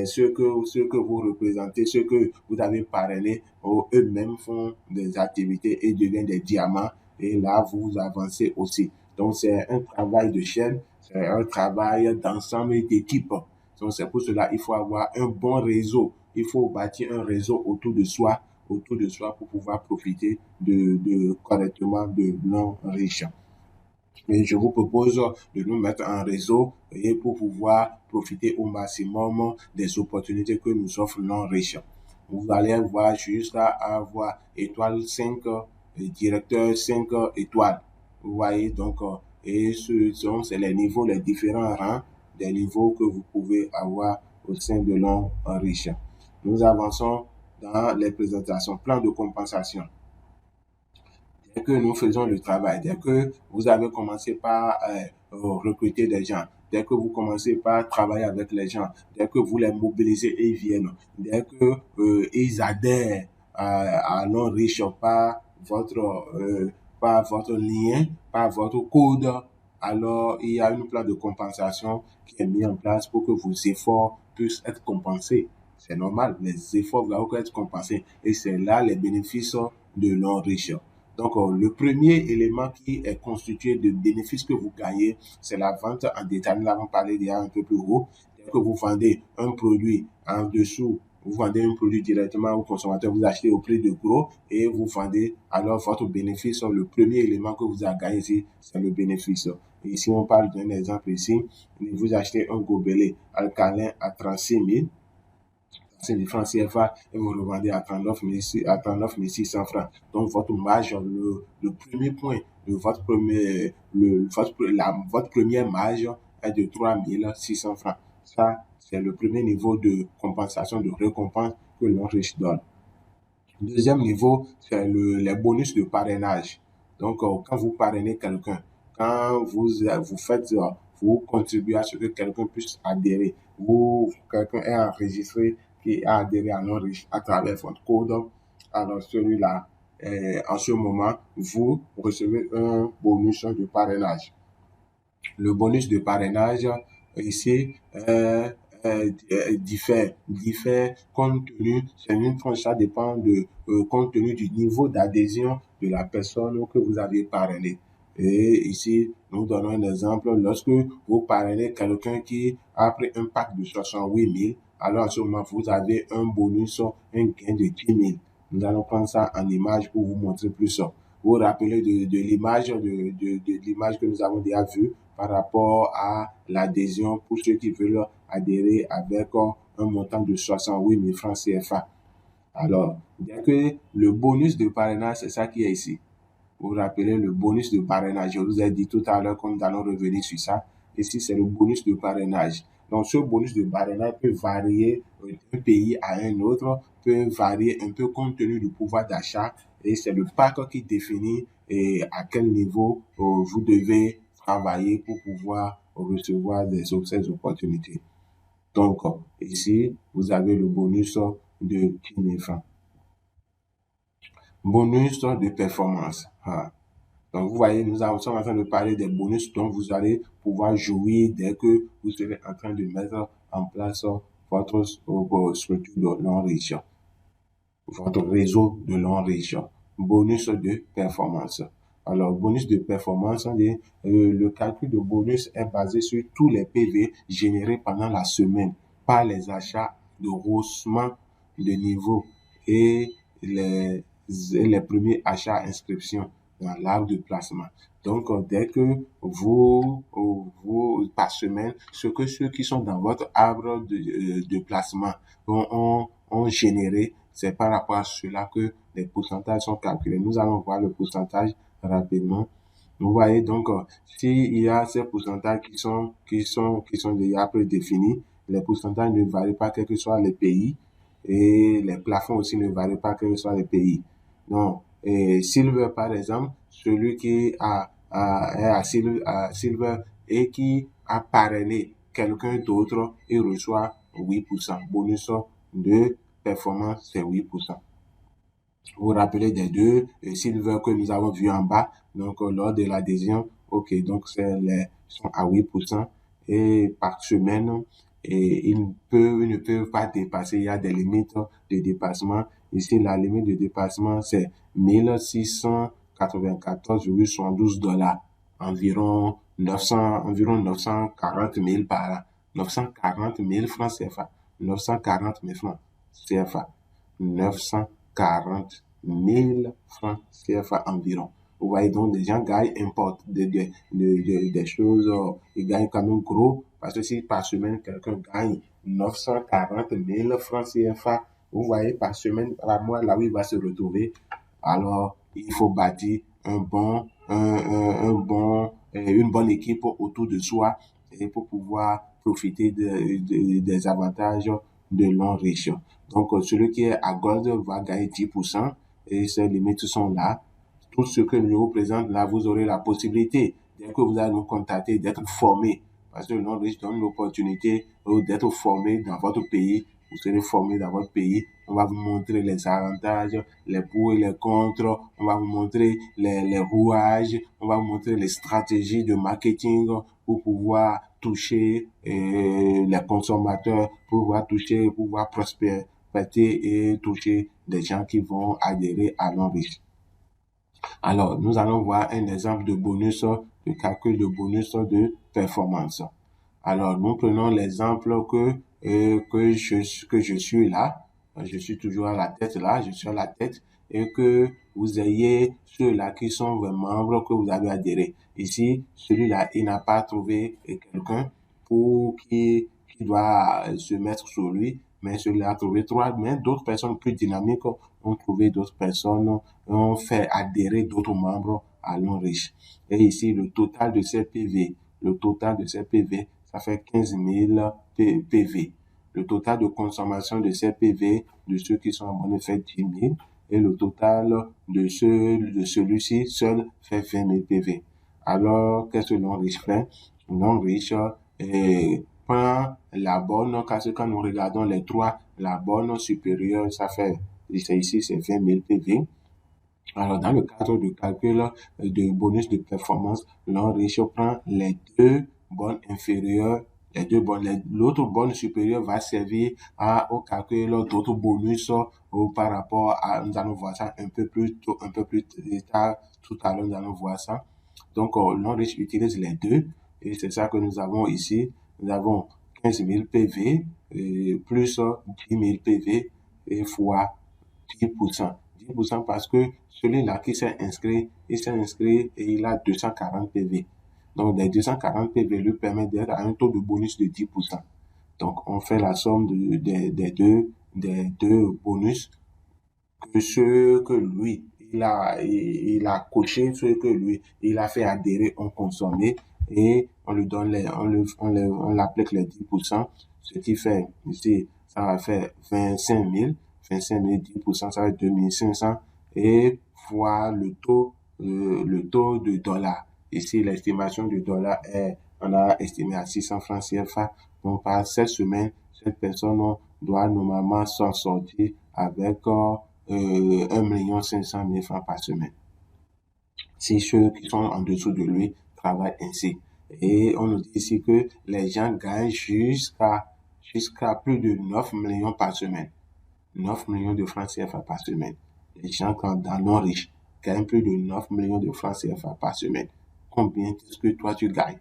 ceux que vous représentez, ceux que vous avez parrainés, eux-mêmes font des activités et deviennent des diamants. Et là, vous avancez aussi. Donc, c'est un travail de chaîne, c'est un travail d'ensemble et d'équipe. Donc, c'est pour cela qu'il faut avoir un bon réseau. Il faut bâtir un réseau autour de soi pour pouvoir profiter correctement de Non Riche. Et je vous propose de nous mettre en réseau et pour pouvoir profiter au maximum des opportunités que nous offre Non Riche. vous allez voir jusqu'à avoir étoile 5, directeur 5 étoiles. Vous voyez, donc, et c'est les niveaux, les différents rangs des niveaux que vous pouvez avoir au sein de l'homme riche. Nous avançons dans les présentations. Plan de compensation. Dès que nous faisons le travail, dès que vous avez commencé par recruter des gens, dès que vous commencez par travailler avec les gens, dès que vous les mobilisez et ils viennent, dès que ils adhèrent à l'homme riche par votre lien, par votre code, alors il y a un plan de compensation qui est mis en place pour que vos efforts puissent être compensés. C'est normal, les efforts doivent être compensés et c'est là les bénéfices de l'homme riche. Donc, le premier élément qui est constitué de bénéfices que vous gagnez, c'est la vente en détail. Nous l'avons parlé déjà un peu plus haut. Dès que vous vendez un produit en dessous, vous vendez un produit directement au consommateur, vous achetez au prix de gros et vous vendez, alors votre bénéfice, le premier élément que vous avez gagné ici, c'est le bénéfice. Et ici, on parle d'un exemple ici, vous achetez un gobelet alcalin à 36 000, c'est des francs CFA et vous revendez à 39 600 francs. Donc, votre marge, le premier point de votre première marge est de 3 600 francs. Ça, c'est le premier niveau de compensation, de récompense que l'on riche donne. Deuxième niveau, c'est les bonus de parrainage. Donc, quand vous parrainez quelqu'un, quand vous faites, vous contribuez à ce que quelqu'un puisse adhérer, quelqu'un est enregistré qui a adhéré à l'homme riche à travers votre code, alors celui-là, en ce moment, vous recevez un bonus de parrainage. Le bonus de parrainage, ici, diffère compte tenu, ça dépend compte tenu du niveau d'adhésion de la personne que vous avez parrainé. Et ici, nous donnons un exemple. Lorsque vous parrainez quelqu'un qui a pris un pack de 68 000, alors en ce moment, vous avez un bonus, un gain de 10 000. Nous allons prendre ça en image pour vous montrer plus ça. Vous vous rappelez de l'image l'image que nous avons déjà vue par rapport à l'adhésion pour ceux qui veulent adhérer avec un montant de 68 000 francs CFA. Alors, dès que le bonus de parrainage, c'est ça qui est ici. Vous vous rappelez le bonus de parrainage. Je vous ai dit tout à l'heure que nous allons revenir sur ça. Ici, c'est le bonus de parrainage. Donc, ce bonus de parrainage peut varier d'un pays à un autre, peut varier un peu compte tenu du pouvoir d'achat. Et c'est le PAC qui définit à quel niveau vous devez travailler pour pouvoir recevoir ces opportunités. Donc, ici, vous avez le bonus de 10 000 francs. Bonus de performance. Donc, vous voyez, nous sommes en train de parler des bonus dont vous allez pouvoir jouir dès que vous serez en train de mettre en place votre structure de l'homme riche, votre réseau de l'homme riche. Bonus de performance. Alors, bonus de performance, le calcul de bonus est basé sur tous les PV générés pendant la semaine par les achats de haussement de niveau et les premiers achats inscriptions dans l'arbre de placement. Donc, dès que vous, par semaine, ce que ceux qui sont dans votre arbre de placement ont généré, c'est par rapport à cela que les pourcentages sont calculés. Nous allons voir le pourcentage rapidement. Vous voyez donc, s'il y a ces pourcentages qui sont déjà prédéfinis, les pourcentages ne varient pas quel que soit les pays et les plafonds aussi ne varient pas quel que soit les pays. Donc, Silver, par exemple, celui qui est à Silver et qui a parrainé quelqu'un d'autre, il reçoit 8%. Bonus de performance, c'est 8%. Vous vous rappelez des deux Silver que nous avons vu en bas, donc lors de l'adhésion, ok, donc sont à 8% et par semaine, et ils ne peuvent pas dépasser, il y a des limites de dépassement. Ici, la limite de dépassement, c'est 1694,72 $, environ 940 000 par an, 940 000 francs CFA, 940 000 francs CFA, 940 000 francs CFA environ. Vous voyez donc, les gens gagnent, importent des choses, ils gagnent quand même gros, parce que si par semaine, quelqu'un gagne 940 000 francs CFA, Vous voyez, par semaine, par mois, là où il va se retrouver. Alors, il faut bâtir une bonne équipe autour de soi et pour pouvoir profiter des avantages de l'homme riche. Donc, celui qui est à Gold va gagner 10% et ces limites sont là. Tout ce que je vous présente là, vous aurez la possibilité, dès que vous allez nous contacter, d'être formé. Parce que le nom riche donne l'opportunité d'être formé dans votre pays. Vous serez formé dans votre pays. On va vous montrer les avantages, les pour et les contre. On va vous montrer les rouages. On va vous montrer les stratégies de marketing pour pouvoir toucher les consommateurs, pour pouvoir toucher, pour pouvoir prospérer et toucher des gens qui vont adhérer à l'enrichissement. Alors, nous allons voir un exemple de bonus, de calcul de bonus de performance. Alors, nous prenons l'exemple que je suis là. Je suis toujours à la tête là, je suis à la tête et que vous ayez ceux-là qui sont vos membres que vous avez adhéré. Ici, celui-là, il n'a pas trouvé quelqu'un qui doit se mettre sur lui, mais celui-là a trouvé trois, mais d'autres personnes plus dynamiques ont trouvé d'autres personnes, ont fait adhérer d'autres membres à l'enrichissement. Et ici, le total de ces PV, ça fait 15 000 PV. Le total de consommation de ces PV, de ceux qui sont abonnés, fait 10 000. Et le total de celui-ci seul fait 20 000 PV. Alors, qu'est-ce que l'enrichissement fait? L'enrichissement prend la borne, parce que quand nous regardons les trois, la borne supérieure, ça fait, ici, c'est 20 000 PV. Alors, dans le cadre du calcul de bonus de performance, l'enrichissement prend les deux bornes inférieures, l'autre borne supérieure va servir au calcul d'autres bonus par rapport à, nous allons voir ça un peu plus tard, tout à l'heure, nous allons voir ça. Donc, l'enrichissement utilise les deux et c'est ça que nous avons ici. Nous avons 15 000 PV plus 10 000 PV et fois 10%. 10% parce que celui-là qui s'est inscrit, il s'est inscrit et il a 240 PV. Donc, les 240 PV lui permettent d'être à un taux de bonus de 10%. Donc, on fait la somme des deux bonus que ceux que lui, il a coché, ceux que lui, il a fait adhérer, ont consommé et on lui donne on l'applique les 10%, ce qui fait, ici, ça va faire 25 000, 10%, ça va être 2500 et fois le taux de dollar. Ici, l'estimation du dollar on a estimé à 600 francs CFA. Donc, par cette semaine, cette personne doit normalement s'en sortir avec 1 500 000 francs par semaine. Si ceux qui sont en dessous de lui travaillent ainsi. Et on nous dit ici que les gens gagnent jusqu'à plus de 9 millions par semaine. 9 millions de francs CFA par semaine. Les gens dans l'enrichissement gagnent plus de 9 millions de francs CFA par semaine. Combien est-ce que toi tu gagnes?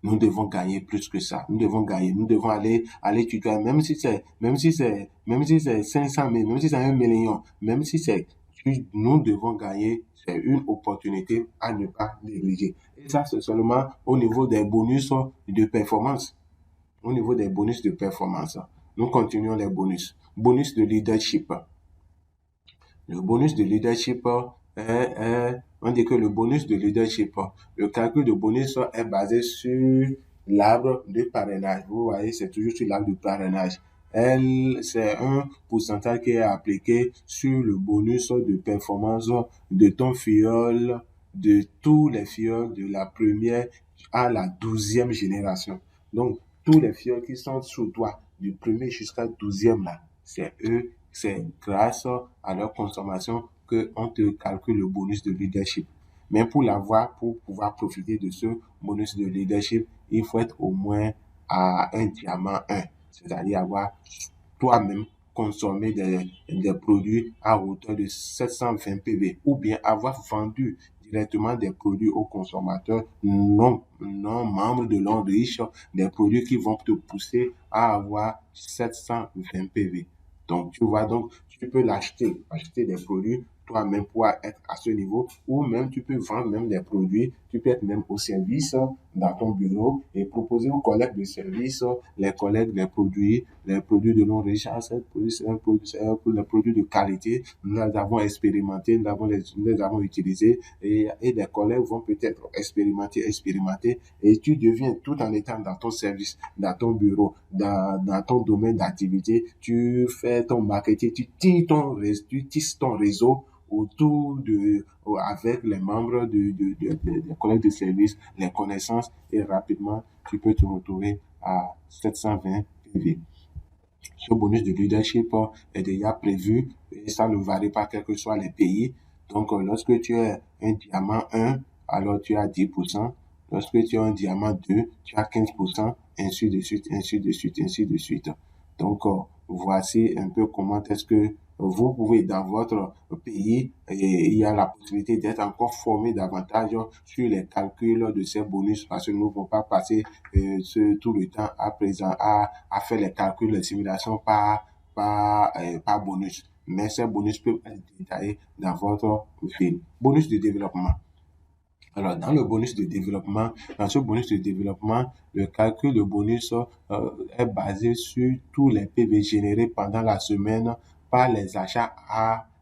Nous devons gagner plus que ça. Nous devons aller tutoyer, même si c'est 500 000, même si c'est 1 million, même si nous devons gagner, c'est une opportunité à ne pas négliger. Et ça, c'est seulement au niveau des bonus de performance. Au niveau des bonus de performance. Nous continuons les bonus. Bonus de leadership. Le bonus de leadership on dit que le bonus de leadership, le calcul de bonus est basé sur l'arbre de parrainage. Vous voyez, c'est toujours sur l'arbre de parrainage. C'est un pourcentage qui est appliqué sur le bonus de performance de ton filleul, de tous les filleuls de la première à la 12e génération. Donc, tous les filleuls qui sont sous toi, du premier jusqu'à 12e là, c'est eux, c'est grâce à leur consommation qu'on te calcule le bonus de leadership. Mais pour pouvoir profiter de ce bonus de leadership, il faut être au moins à un diamant 1, c'est-à-dire avoir toi-même consommé des produits à hauteur de 720 PV ou bien avoir vendu directement des produits aux consommateurs non membres de l'enrichissement, des produits qui vont te pousser à avoir 720 PV. Donc, tu vois, tu peux acheter des produits toi-même pour être à ce niveau, ou même tu peux vendre même des produits, tu peux être même au service dans ton bureau et proposer aux collègues de service les collègues les produits de non riches, les produits de qualité. Nous les avons expérimentés, nous les avons utilisés et les collègues vont peut-être expérimenter et tu deviens tout en étant dans ton service, dans ton bureau, dans ton domaine d'activité, tu fais ton marketing, tu tisses ton réseau autour avec les membres des collègues de service, les connaissances et rapidement, tu peux te retrouver à 720 PV. Ce bonus de leadership est déjà prévu et ça ne varie pas quel que soit les pays. Donc, lorsque tu es un diamant 1, alors tu as 10%. Lorsque tu es un diamant 2, tu as 15%, ainsi de suite, ainsi de suite, ainsi de suite. Donc, voici un peu comment est-ce que vous pouvez, dans votre pays, et il y a la possibilité d'être encore formé davantage sur les calculs de ces bonus parce que nous ne pouvons pas passer tout le temps à présent à faire les calculs, les simulations par bonus. Mais ces bonus peuvent être détaillés dans votre film. Bonus de développement. Alors, dans ce bonus de développement, le calcul de bonus est basé sur tous les PV générés pendant la semaine par les achats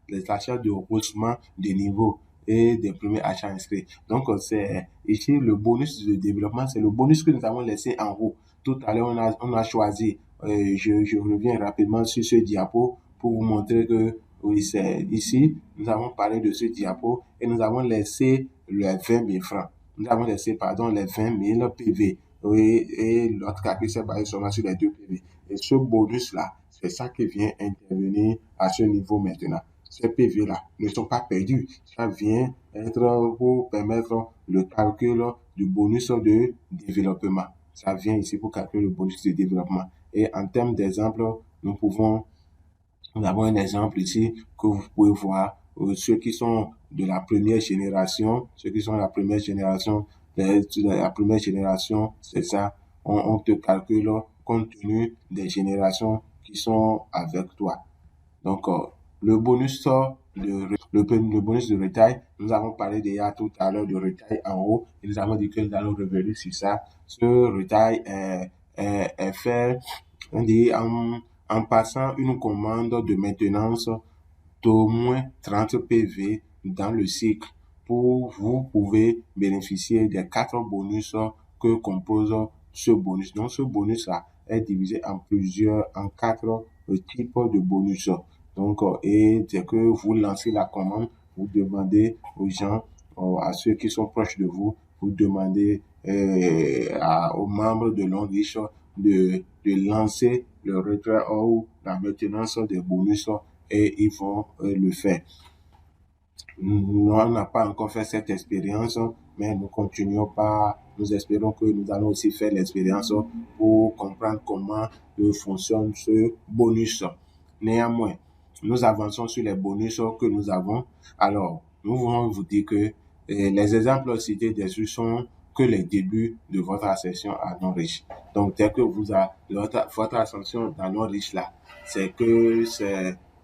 de haussement de niveau et des premiers achats inscrits. Donc, c'est ici le bonus de développement, c'est le bonus que nous avons laissé en haut. Tout à l'heure, on a choisi, je reviens rapidement sur ce diapo pour vous montrer que oui, c'est ici, nous avons parlé de ce diapo et nous avons laissé les 20 000 francs. Nous avons laissé, pardon, les 20 000 PV. Oui, et l'autre calcul s'est basé seulement sur les 2 PV. Et ce bonus-là, c'est ça qui vient intervenir à ce niveau maintenant. Ces PV-là ne sont pas perdus. Ça vient être pour permettre le calcul du bonus de développement. Ça vient ici pour calculer le bonus de développement. Et en termes d'exemple, nous avons un exemple ici que vous pouvez voir. Ceux qui sont de la première génération, c'est ça. On te calcule compte tenu des générations qui sont avec toi. Donc, le bonus le bonus de retail, nous avons parlé déjà tout à l'heure de retail en haut et nous avons dit que nous allons revenir sur ça. Ce retail est fait, on dit, en passant une commande de maintenance d'au moins 30 PV dans le cycle pour vous pouvez bénéficier des 4 bonus que compose ce bonus. Donc, ce bonus-là est divisé en 4 types de bonus. Donc, et dès que vous lancez la commande, vous demandez aux gens, à ceux qui sont proches de vous, vous demandez aux membres de l'Onriche de lancer le retrait ou la maintenance des bonus et ils vont le faire. Nous, on n'a pas encore fait cette expérience, mais nous espérons que nous allons aussi faire l'expérience pour comprendre comment fonctionne ce bonus. Néanmoins, nous avançons sur les bonus que nous avons. Alors, nous voulons vous dire que les exemples cités dessus sont que les débuts de votre ascension à non-riche. Donc, dès que votre ascension dans non-riche là,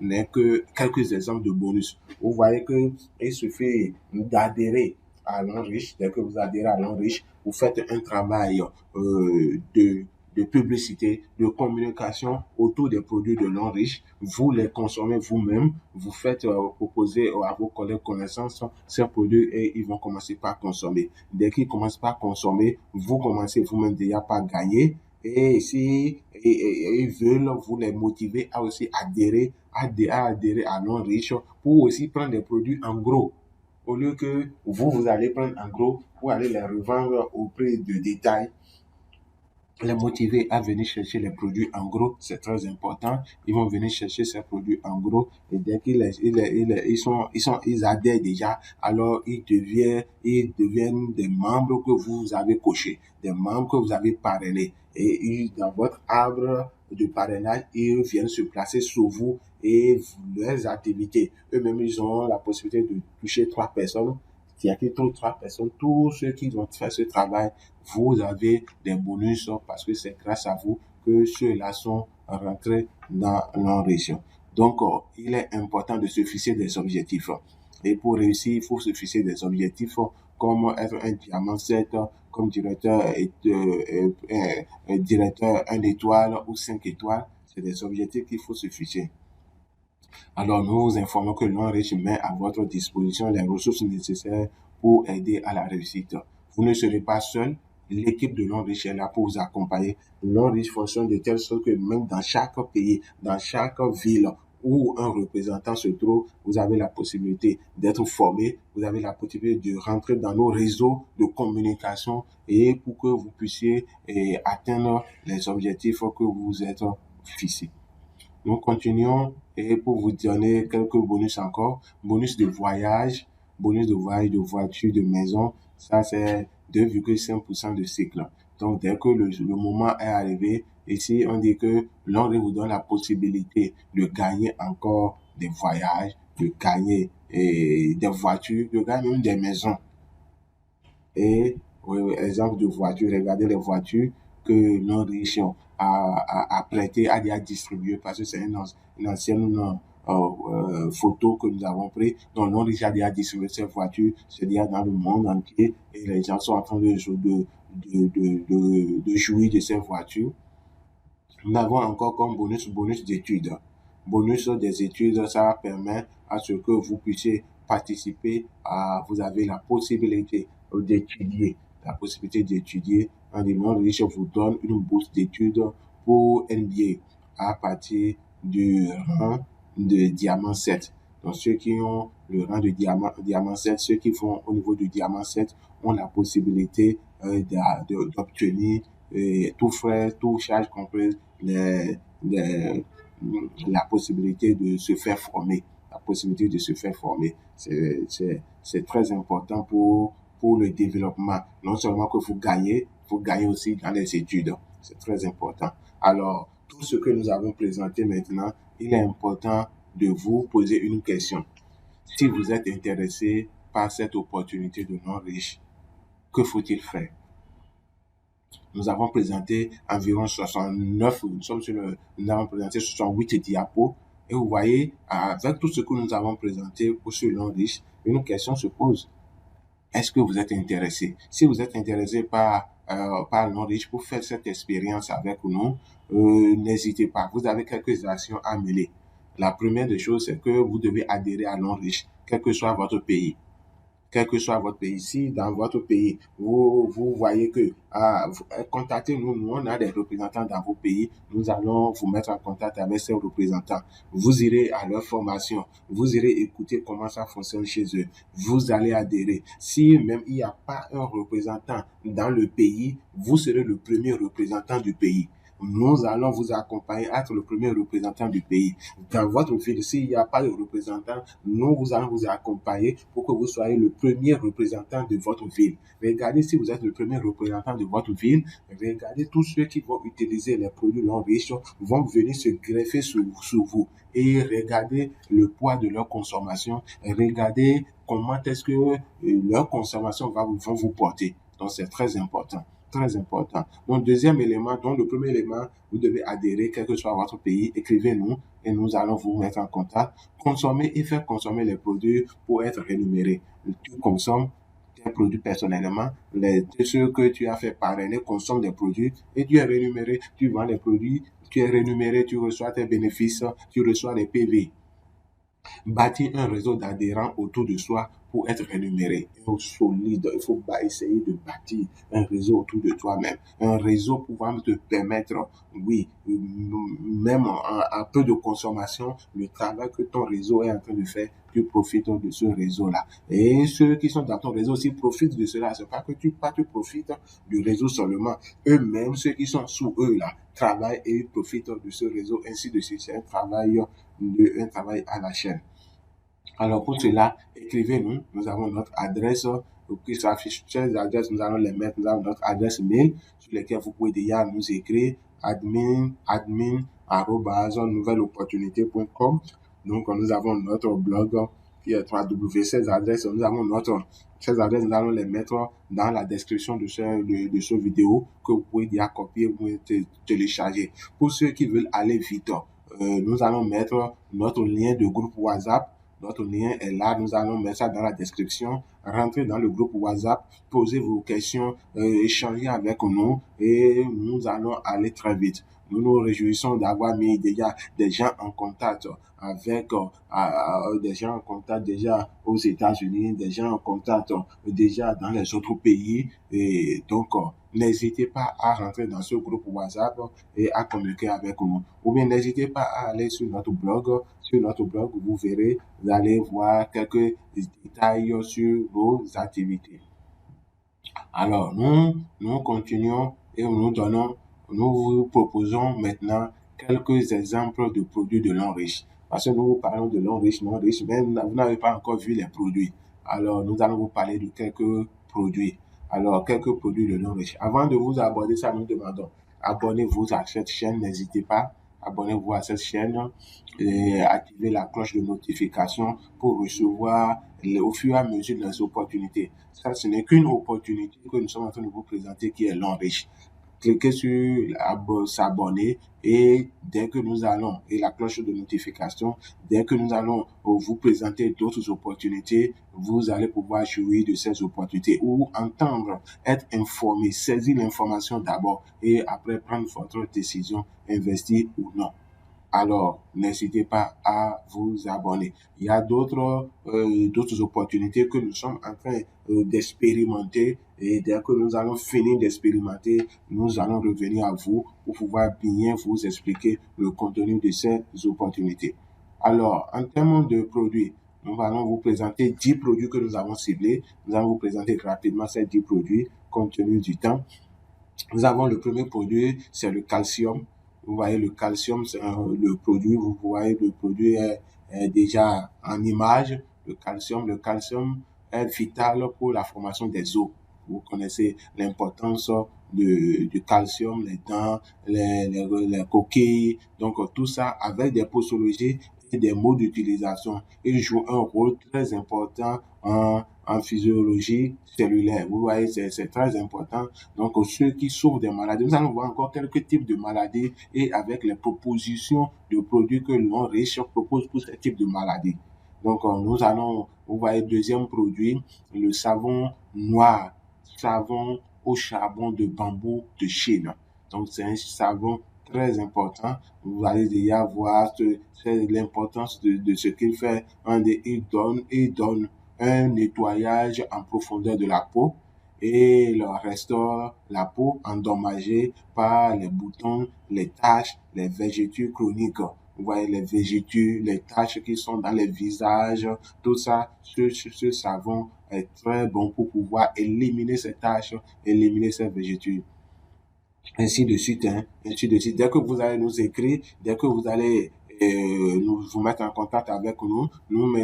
n'est que quelques exemples de bonus. Vous voyez que il suffit d'adhérer à l'Enriche. Dès que vous adhérez à l'Enriche, vous faites un travail de publicité, de communication autour des produits de l'Enriche. Vous les consommez vous-même. Vous faites proposer à vos collègues connaissances ces produits et ils vont commencer par consommer. Dès qu'ils commencent par consommer, vous commencez vous-même déjà par gagner. Et si ils veulent vous les motiver à aussi adhérer à non-riche pour aussi prendre des produits en gros. Au lieu que vous allez prendre en gros pour aller les revendre au prix de détail, les motiver à venir chercher les produits en gros, c'est très important. Ils vont venir chercher ces produits en gros et dès qu'ils ils adhèrent déjà, alors ils deviennent des membres que vous avez cochés, des membres que vous avez parrainés et dans votre arbre de parrainage, ils viennent se placer sur vous et leurs activités. Eux-mêmes, ils ont la possibilité de toucher 3 personnes. Il y a que 3 personnes, tous ceux qui ont fait ce travail, vous avez des bonus parce que c'est grâce à vous que ceux-là sont rentrés dans l'enrichissement. Donc, il est important de se fixer des objectifs. Et pour réussir, il faut se fixer des objectifs comme être un diamant 7, comme directeur 1 étoile ou 5 étoiles. C'est des objectifs qu'il faut se fixer. Alors, nous vous informons que l'Enrich met à votre disposition les ressources nécessaires pour aider à la réussite. Vous ne serez pas seul. L'équipe de l'Enrich est là pour vous accompagner. L'Enrich fonctionne de telle sorte que même dans chaque pays, dans chaque ville où un représentant se trouve, vous avez la possibilité d'être formé, vous avez la possibilité de rentrer dans nos réseaux de communication et pour que vous puissiez atteindre les objectifs que vous êtes fixés. Nous continuons et pour vous donner quelques bonus encore, bonus de voyage de voiture, de maison, ça c'est 2,5% de cycle. Donc dès que le moment est arrivé, ici on dit que l'on vous donne la possibilité de gagner encore des voyages, de gagner des voitures, de gagner même des maisons. Et exemple de voiture, regardez les voitures que l'Enrich a prêté, a déjà distribué parce que c'est une ancienne photo que nous avons pris. Donc l'Enrich a déjà distribué ces voitures, c'est déjà dans le monde entier et les gens sont en train de jouir de ces voitures. Nous avons encore comme bonus d'études. Bonus des études, ça permet à ce que vous puissiez participer vous avez la possibilité d'étudier. La possibilité d'étudier. L'Enrich vous donne une bourse d'études pour MBA à partir du rang de diamant 7. Donc, ceux qui ont le rang de diamant 7, ceux qui font au niveau du diamant 7 ont la possibilité d'obtenir tout frais, tout charge comprise, la possibilité de se faire former. La possibilité de se faire former. C'est très important pour le développement. Non seulement que vous gagnez aussi dans les études. C'est très important. Alors, tout ce que nous avons présenté maintenant, il est important de vous poser une question. Si vous êtes intéressé par cette opportunité de l'Enrich, que faut-il faire? Nous avons présenté environ 69, nous avons présenté 68 diapos. Et vous voyez, avec tout ce que nous avons présenté sur l'Enrich, une question se pose. Est-ce que vous êtes intéressé? Si vous êtes intéressé par l'Enrich pour faire cette expérience avec nous, n'hésitez pas. Vous avez quelques actions à mener. La première des choses, c'est que vous devez adhérer à l'Enrich, quel que soit votre pays. Quel que soit votre pays, si dans votre pays, vous voyez que contactez-nous, nous on a des représentants dans vos pays, nous allons vous mettre en contact avec ces représentants. Vous irez à leur formation, vous irez écouter comment ça fonctionne chez eux, vous allez adhérer. Si même il n'y a pas un représentant dans le pays, vous serez le premier représentant du pays. Nous allons vous accompagner à être le premier représentant du pays. Dans votre ville, s'il n'y a pas de représentant, nous allons vous accompagner pour que vous soyez le premier représentant de votre ville. Regardez si vous êtes le premier représentant de votre ville, regardez tous ceux qui vont utiliser les produits l'Enrich vont venir se greffer sur vous. Et regardez le poids de leur consommation, regardez comment est-ce que leur consommation vont vous porter. Donc c'est très important. Très important. Donc, le premier élément, vous devez adhérer, quel que soit votre pays, écrivez-nous et nous allons vous mettre en contact. Consommer et faire consommer les produits pour être rémunéré. Tu consommes tes produits personnellement, ceux que tu as fait parrainer consomment des produits et tu es rémunéré, tu vends les produits, tu es rémunéré, tu reçois tes bénéfices, tu reçois les PV. Bâtir un réseau d'adhérents autour de soi pour être rémunéré. Il faut solide, il faut essayer de bâtir un réseau autour de toi-même. Un réseau pouvant te permettre, oui, même en peu de consommation, le travail que ton réseau est en train de faire, tu profites de ce réseau-là. Et ceux qui sont dans ton réseau aussi profitent de cela. C'est pas que tu profites du réseau seulement. Eux-mêmes, ceux qui sont sous eux là, travaillent et profitent de ce réseau, ainsi de suite. C'est un travail à la chaîne. Alors pour cela, écrivez-nous. Nous avons notre adresse qui s'affiche sur les adresses. Nous allons les mettre. Nous avons notre adresse mail sur laquelle vous pouvez déjà nous écrire admin@nouvelleopportunité.com. Donc nous avons notre blog qui est www. Ces adresses, nous allons les mettre dans la description de ce vidéo que vous pouvez déjà copier ou télécharger. Pour ceux qui veulent aller vite, nous allons mettre notre lien de groupe WhatsApp. Notre lien est là, nous allons mettre ça dans la description. Rentrez dans le groupe WhatsApp, posez vos questions, échangez avec nous et nous allons aller très vite. Nous nous réjouissons d'avoir mis déjà des gens en contact avec des gens en contact déjà aux États-Unis, des gens en contact déjà dans les autres pays. Et donc, n'hésitez pas à rentrer dans ce groupe WhatsApp et à communiquer avec nous. Ou bien n'hésitez pas à aller sur notre blog. Sur notre blog, vous verrez, vous allez voir quelques détails sur vos activités. Alors, nous continuons et nous vous proposons maintenant quelques exemples de produits de lin riche. Parce que nous vous parlons de lin riche, mais vous n'avez pas encore vu les produits. Alors, nous allons vous parler de quelques produits. Alors, quelques produits de lin riche. Avant de vous aborder ça, nous demandons, abonnez-vous à cette chaîne, n'hésitez pas. Abonnez-vous à cette chaîne et activez la cloche de notification pour recevoir au fur et à mesure des opportunités. Ça, ce n'est qu'une opportunité que nous sommes en train de vous présenter qui est l'enrichissement. Cliquez sur s'abonner et dès que nous allons, et la cloche de notification, dès que nous allons vous présenter d'autres opportunités, vous allez pouvoir jouir de ces opportunités ou entendre, être informé, saisir l'information d'abord et après prendre votre décision, investir ou non. Alors, n'hésitez pas à vous abonner. Il y a d'autres opportunités que nous sommes en train d'expérimenter et dès que nous allons finir d'expérimenter, nous allons revenir à vous pour pouvoir bien vous expliquer le contenu de ces opportunités. Alors, en termes de produits, nous allons vous présenter 10 produits que nous avons ciblés. Nous allons vous présenter rapidement ces 10 produits compte tenu du temps. Nous avons le premier produit, c'est le calcium. Vous voyez, le calcium, c'est le produit, vous voyez, le produit est déjà en image. Le calcium est vital pour la formation des os. Vous connaissez l'importance du calcium, les dents, les coquilles. Donc, tout ça avec des posologies et des modes d'utilisation. Il joue un rôle très important en physiologie cellulaire. Vous voyez, c'est très important. Donc, ceux qui souffrent des maladies, nous allons voir encore quelques types de maladies et avec les propositions de produits que l'enrichissement propose pour ces types de maladies. Donc, nous allons, vous voyez, deuxième produit, le savon noir, savon au charbon de bambou de Chine. Donc, c'est un savon très important. Vous allez déjà voir l'importance de ce qu'il fait. Il donne un nettoyage en profondeur de la peau et leur restaure la peau endommagée par les boutons, les taches, les végétures chroniques. Vous voyez les végétures, les taches qui sont dans les visages, tout ça, ce savon est très bon pour pouvoir éliminer ces taches, éliminer ces végétures. Ainsi de suite, ainsi de suite. Dès que vous allez nous écrire, dès que vous allez vous mettre en contact avec nous, nous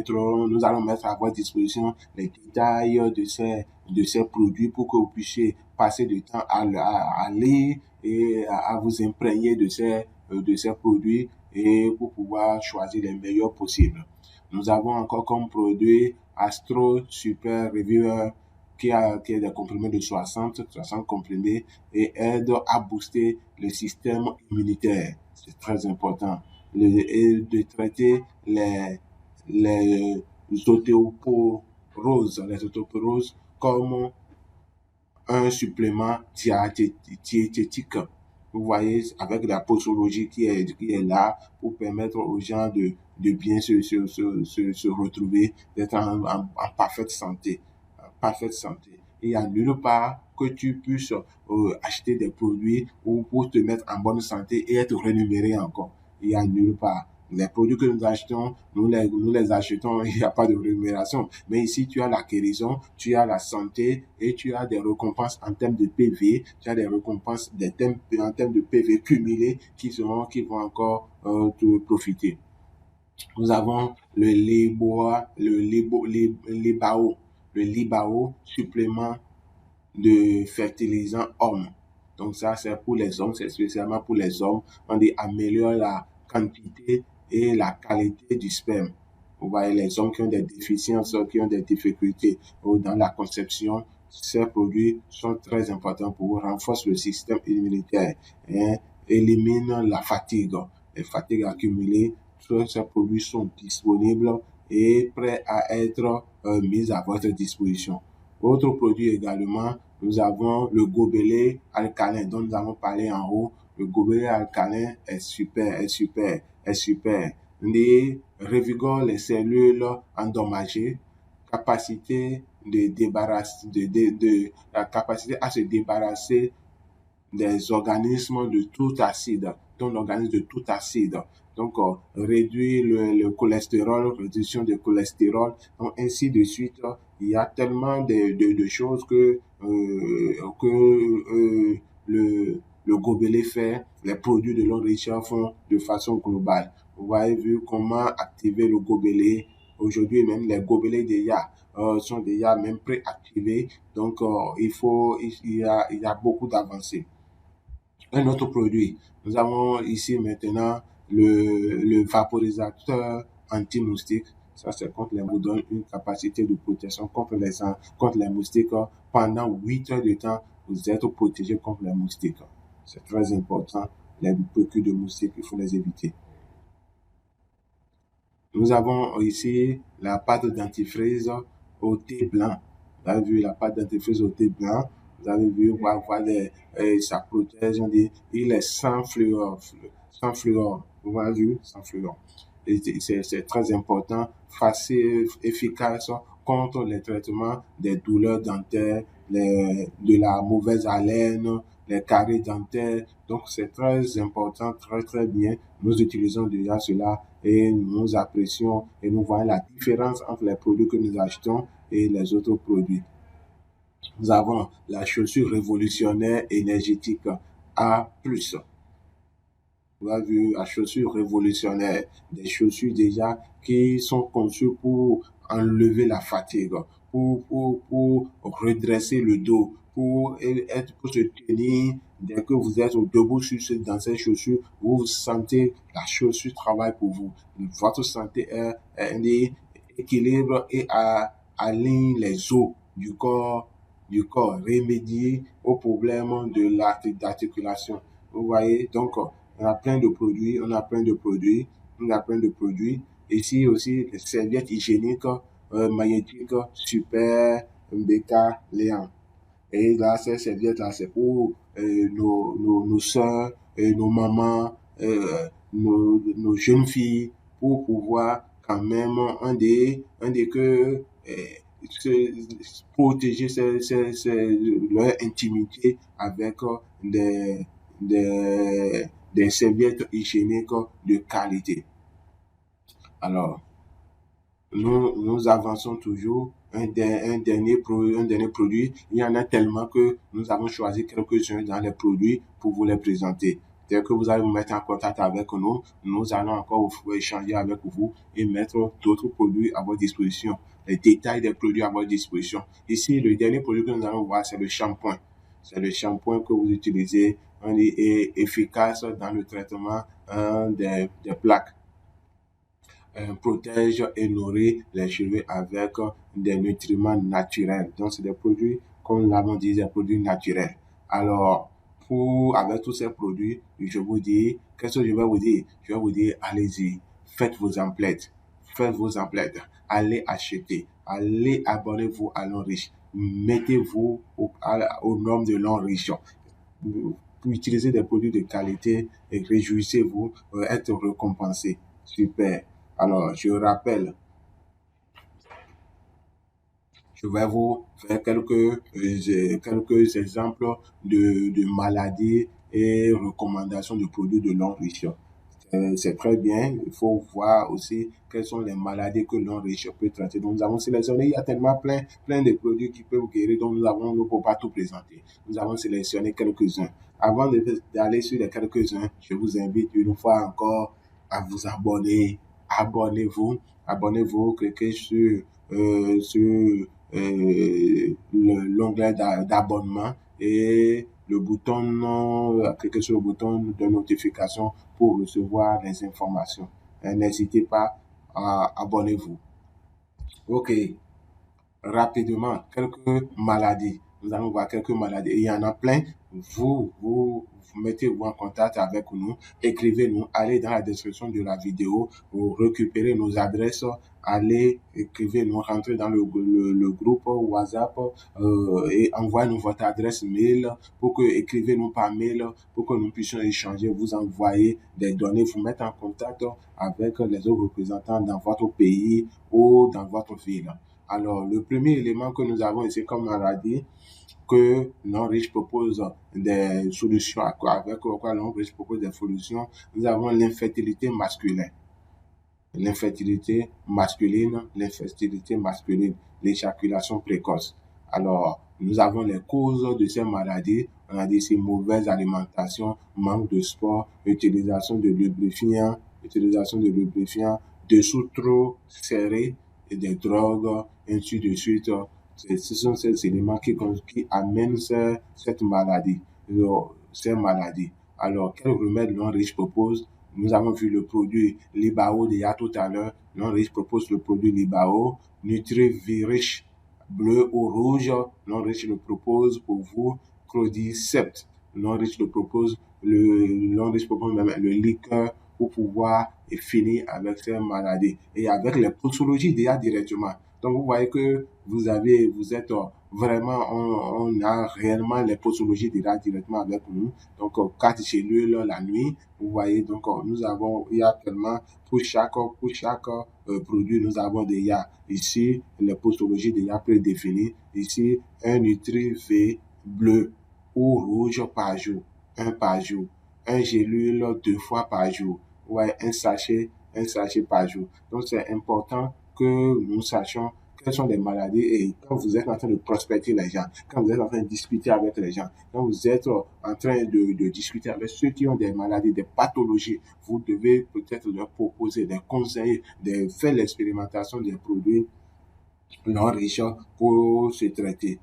allons mettre à votre disposition les détails de ces produits pour que vous puissiez passer du temps à lire et à vous imprégner de ces produits et pour pouvoir choisir les meilleurs possibles. Nous avons encore comme produit Astro Super Reviewer qui est des comprimés de 60 comprimés et aide à booster le système immunitaire. C'est très important. Et de traiter les ostéoporoses, comme un supplément diététique. Vous voyez, avec la posologie qui est là pour permettre aux gens de bien se retrouver, d'être en parfaite santé. Il n'y a nulle part que tu puisses acheter des produits pour te mettre en bonne santé et être rémunéré encore. Il n'y a nulle part. Les produits que nous achetons, nous les achetons, il n'y a pas de rémunération. Mais ici, tu as la guérison, tu as la santé et tu as des récompenses en termes de PV, tu as des récompenses en termes de PV cumulés qui vont encore te profiter. Nous avons le Libao, supplément de fertilisant homme. Donc ça, c'est pour les hommes, c'est spécialement pour les hommes. On améliore la quantité et la qualité du sperme. Vous voyez, les hommes qui ont des déficiences, qui ont des difficultés dans la conception, ces produits sont très importants pour vous, renforcent le système immunitaire, éliminent la fatigue. les fatigues accumulées. Tous ces produits sont disponibles et prêts à être mis à votre disposition. Autre produit également, nous avons le gobelet alcalin dont nous avons parlé en haut. Le gobelet alcalin est super. Il revigore les cellules endommagées, capacité la capacité à se débarrasser des organismes de tout acide, donc l'organisme de tout acide. Donc, réduire le cholestérol, réduction du cholestérol, donc ainsi de suite. Il y a tellement de choses que le gobelet fait, les produits de l'enrichisseur font de façon globale. Vous avez vu comment activer le gobelet. Aujourd'hui, même les gobelets déjà sont déjà même préactivés. Donc, il y a beaucoup d'avancées. Un autre produit, nous avons ici maintenant le vaporisateur anti-moustique. Ça, c'est contre les moustiques, donne une capacité de protection contre les moustiques. Pendant 8 heures de temps, vous êtes protégé contre les moustiques. C'est très important. Les piqûres de moustiques, il faut les éviter. Nous avons ici la pâte dentifrice au thé blanc. Vous avez vu la pâte dentifrice au thé blanc. Vous avez vu, ça protège, il est sans fluor. Sans fluor. Vous avez vu, sans fluor. C'est très important, facile, efficace contre les traitements des douleurs dentaires, de la mauvaise haleine, les caries dentaires. Donc, c'est très important, très bien. Nous utilisons déjà cela et nous apprécions et nous voyons la différence entre les produits que nous achetons et les autres produits. Nous avons la chaussure révolutionnaire énergétique A+. Vous avez vu la chaussure révolutionnaire, des chaussures déjà qui sont conçues pour enlever la fatigue, pour redresser le dos, pour se tenir. Dès que vous êtes debout dans ces chaussures, vous sentez la chaussure travaille pour vous. Votre santé est équilibre et aligne les os du corps, remédier aux problèmes de l'articulation. Vous voyez, donc, on a plein de produits. Ici aussi, les serviettes hygiéniques magnétiques super Mbeka Léon. Et là, ces serviettes-là, c'est pour nos soeurs, nos mamans, nos jeunes filles, pour pouvoir quand même, que protéger leur intimité avec des serviettes hygiéniques de qualité. Alors, nous avançons toujours. Un dernier produit. Il y en a tellement que nous avons choisi quelques-uns dans les produits pour vous les présenter. Dès que vous allez vous mettre en contact avec nous, nous allons encore vous échanger avec vous et mettre d'autres produits à votre disposition. Les détails des produits à votre disposition. Ici, le dernier produit que nous allons voir, c'est le shampoing. C'est le shampoing que vous utilisez. Est efficace dans le traitement des plaques. Protège et nourrit les cheveux avec des nutriments naturels. Donc, c'est des produits, comme nous l'avons dit, des produits naturels. Alors, avec tous ces produits, je vous dis, qu'est-ce que je vais vous dire? Je vais vous dire, allez-y, faites vos emplettes. Allez acheter. Allez abonnez-vous à l'Enriche. Mettez-vous aux normes de l'Enriche. Pour utiliser des produits de qualité et réjouissez-vous, être récompensé. Super. Alors, je rappelle, je vais vous faire quelques exemples de maladies et recommandations de produits de l'Enriche. C'est très bien. Il faut voir aussi quelles sont les maladies que l'Enriche peut traiter. Donc, nous avons sélectionné, il y a tellement plein de produits qui peuvent guérir, donc nous ne pouvons pas tout présenter. Nous avons sélectionné quelques-uns. Avant d'aller sur les quelques-uns, je vous invite une fois encore à vous abonner. Abonnez-vous, cliquez sur l'onglet d'abonnement et cliquez sur le bouton de notification pour recevoir les informations. N'hésitez pas à abonnez-vous. Ok, rapidement, quelques maladies. nous allons voir quelques maladies. Et il y en a plein. Vous mettez-vous en contact avec nous, écrivez-nous, allez dans la description de la vidéo, vous récupérez nos adresses, allez, écrivez-nous, rentrez dans le groupe WhatsApp et envoyez-nous votre adresse mail pour que, écrivez-nous par mail pour que nous puissions échanger, vous envoyer des données, vous mettre en contact avec les autres représentants dans votre pays ou dans votre ville. Alors, le premier élément que nous avons ici comme maladie, que Norwich propose des solutions, avec quoi Norwich propose des solutions, nous avons l'infertilité masculine. L'infertilité masculine, l'éjaculation précoce. Alors, nous avons les causes de ces maladies. On a dit ici mauvaise alimentation, manque de sport, utilisation de lubrifiants, dessous trop serré et des drogues, ainsi de suite. Ce sont ces éléments qui amènent cette maladie, ces maladies. Alors, quel remède Norwich propose? Nous avons vu le produit Libao déjà tout à l'heure. Norwich propose le produit Libao. Nutrivirich bleu ou rouge. Norwich le propose pour vous. Crodicept. Norwich le propose. Norwich propose même le liqueur pour pouvoir finir avec ces maladies. Et avec les posologies déjà directement. Donc, vous voyez que vous êtes vraiment, on a réellement les posologies déjà directement avec nous. Donc, 4 cellules la nuit. Vous voyez, donc, il y a tellement, pour chaque produit, nous avons déjà ici les posologies déjà prédéfinies. Ici, un Nutri-V bleu ou rouge par jour, un par jour. Un gélule 2 fois par jour. Vous voyez, un sachet par jour. Donc, c'est important que nous sachions quelles sont les maladies et quand vous êtes en train de prospecter les gens, quand vous êtes en train de discuter avec les gens, quand vous êtes en train de discuter avec ceux qui ont des maladies, des pathologies, vous devez peut-être leur proposer des conseils, de faire l'expérimentation des produits non riches pour se traiter.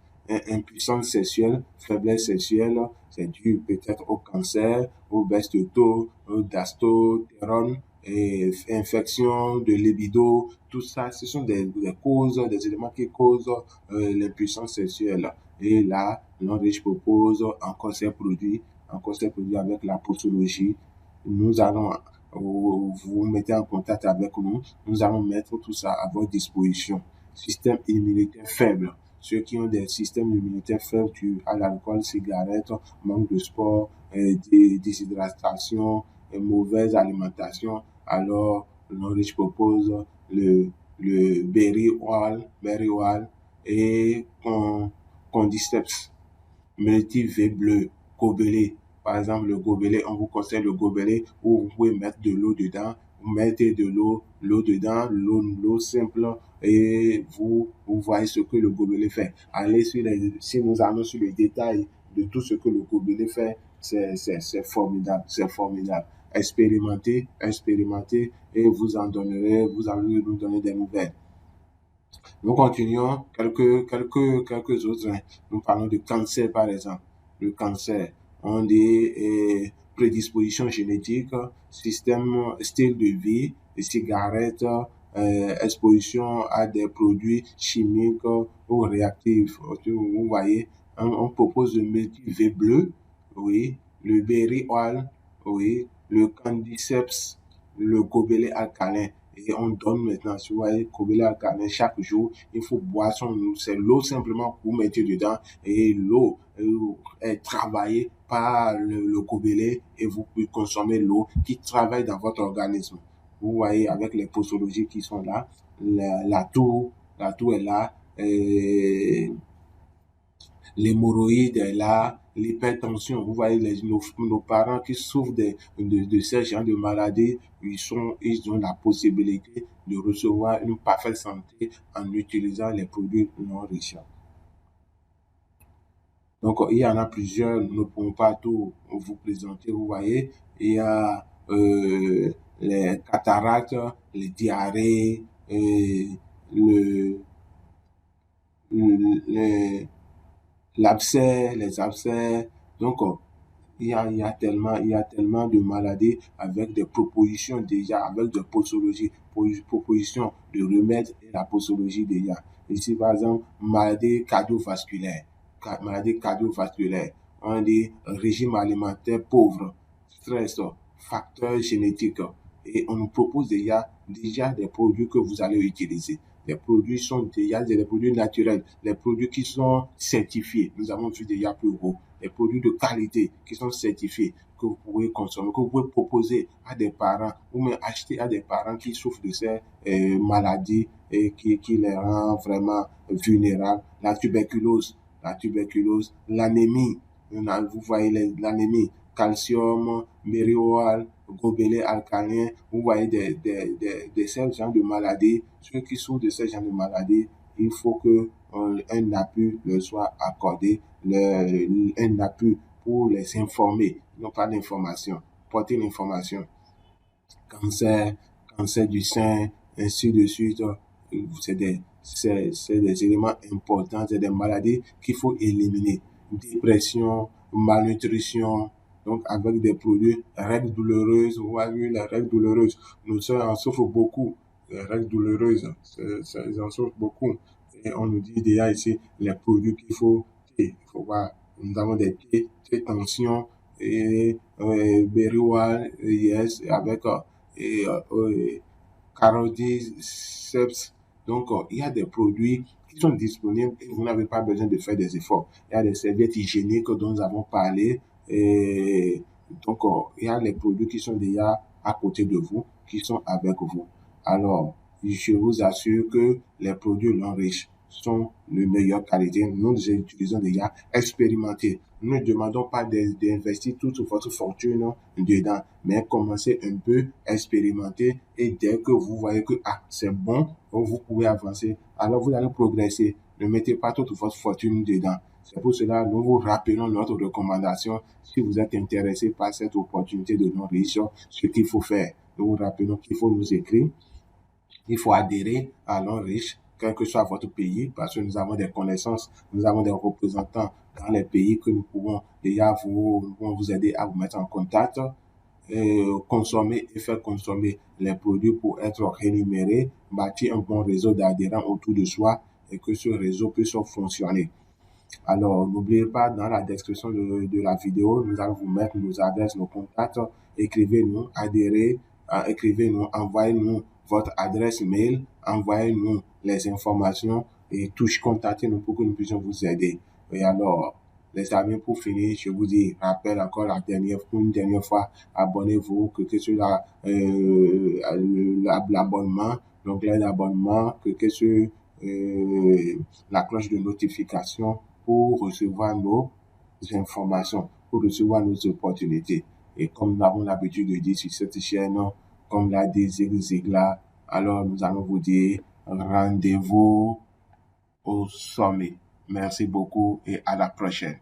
Impuissance sexuelle, faiblesse sexuelle, c'est dû peut-être au cancer, au baisse de taux, au d'astérone, et infection de libido, tout ça, ce sont des causes, des éléments qui causent l'impuissance sexuelle. Et là, Norwich propose encore ces produits avec la posologie. Nous allons, vous mettez en contact avec nous, nous allons mettre tout ça à votre disposition. Système immunitaire faible. Ceux qui ont des systèmes immunitaires faibles dus à l'alcool, cigarettes, manque de sport, déshydratation, mauvaise alimentation, alors Norwich propose le berry oil et Cordyceps, Multi-V bleu, gobelet. Par exemple, le gobelet, on vous conseille le gobelet où vous pouvez mettre de l'eau dedans. Vous mettez de l'eau dedans, l'eau simple, et vous voyez ce que le gobelet fait. Si nous allons sur les détails de tout ce que le gobelet fait, c'est formidable, Expérimentez, et vous allez nous donner des nouvelles. Nous continuons quelques autres. Nous parlons de cancer, par exemple. Le cancer, on dit prédisposition génétique, style de vie, cigarettes, exposition à des produits chimiques ou réactifs. Vous voyez, on propose le Multi-V bleu, oui, le berry oil, oui, le Cordyceps, le gobelet alcalin. Et on donne maintenant, si vous voyez, gobelet alcalin chaque jour, il faut boire c'est l'eau simplement que vous mettez dedans, et l'eau est travaillée par le gobelet, et vous pouvez consommer l'eau qui travaille dans votre organisme. Vous voyez, avec les posologies qui sont là, la toux est là, l'hémorroïde est là, l'hypertension. Vous voyez, nos parents qui souffrent de ces genres de maladies, ils ont la possibilité de recevoir une parfaite santé en utilisant les produits non riches. Donc, il y en a plusieurs, nous ne pouvons pas tout vous présenter. Vous voyez, il y a les cataractes, les diarrhées, les abcès. Donc, il y a tellement de maladies avec des propositions déjà, avec des posologies, propositions de remèdes et la posologie déjà. Ici, par exemple, maladie cardiovasculaire. maladie cardiovasculaire, on dit régime alimentaire pauvre, stress, facteurs génétiques. Et on nous propose déjà des produits que vous allez utiliser. Les produits sont déjà des produits naturels, les produits qui sont certifiés. Nous avons vu déjà plus haut. Les produits de qualité qui sont certifiés, que vous pouvez consommer, que vous pouvez proposer à des parents ou même acheter à des parents qui souffrent de ces maladies et qui les rend vraiment vulnérables. La tuberculose, l'anémie. Vous voyez l'anémie, calcium, mériol, gobelet alcalin. Vous voyez ces genres de maladies. Ceux qui souffrent de ces genres de maladies, il faut que un appui leur soit accordé, un appui pour les informer, non pas d'information, porter l'information. Cancer du sein, ainsi de suite. C'est des éléments importants, c'est des maladies qu'il faut éliminer. Dépression, malnutrition, donc avec des produits, règles douloureuses, vous voyez les règles douloureuses. Nos soeurs en souffrent beaucoup, les règles douloureuses, ils en souffrent beaucoup. Et on nous dit déjà ici les produits qu'il faut, il faut voir. Nous avons des thés tension et Beriwal, yes, avec Cordyceps. Donc, il y a des produits qui sont disponibles et vous n'avez pas besoin de faire des efforts. Il y a des serviettes hygiéniques dont nous avons parlé. Et donc, il y a les produits qui sont déjà à côté de vous, qui sont avec vous. Alors, je vous assure que les produits L'Enriche sont de meilleure qualité. Nous les utilisons déjà expérimentés. Nous ne demandons pas d'investir toute votre fortune dedans, mais commencez un peu à expérimenter et dès que vous voyez que c'est bon, vous pouvez avancer, alors vous allez progresser. Ne mettez pas toute votre fortune dedans. C'est pour cela que nous vous rappelons notre recommandation. Si vous êtes intéressé par cette opportunité de L'Enriche, ce qu'il faut faire, nous vous rappelons qu'il faut nous écrire. Il faut adhérer à L'Enriche, quel que soit votre pays, parce que nous avons des connaissances, nous avons des représentants dans les pays que nous pouvons déjà vous aider à vous mettre en contact, consommer et faire consommer les produits pour être rémunérés, bâtir un bon réseau d'adhérents autour de soi et que ce réseau puisse fonctionner. Alors, n'oubliez pas, dans la description de la vidéo, nous allons vous mettre nos adresses, nos contacts. Écrivez-nous, adhérez, écrivez-nous, envoyez-nous votre adresse mail, envoyez-nous les informations et contactez-nous pour que nous puissions vous aider. Et alors, les amis, pour finir, je vous dis, rappelle encore une dernière fois, abonnez-vous, cliquez sur l'abonnement, l'onglet d'abonnement, cliquez sur la cloche de notification pour recevoir nos informations, pour recevoir nos opportunités. Et comme nous avons l'habitude de dire sur cette chaîne, comme l'a dit Zig Ziglar, alors nous allons vous dire rendez-vous au sommet. Merci beaucoup et à la prochaine.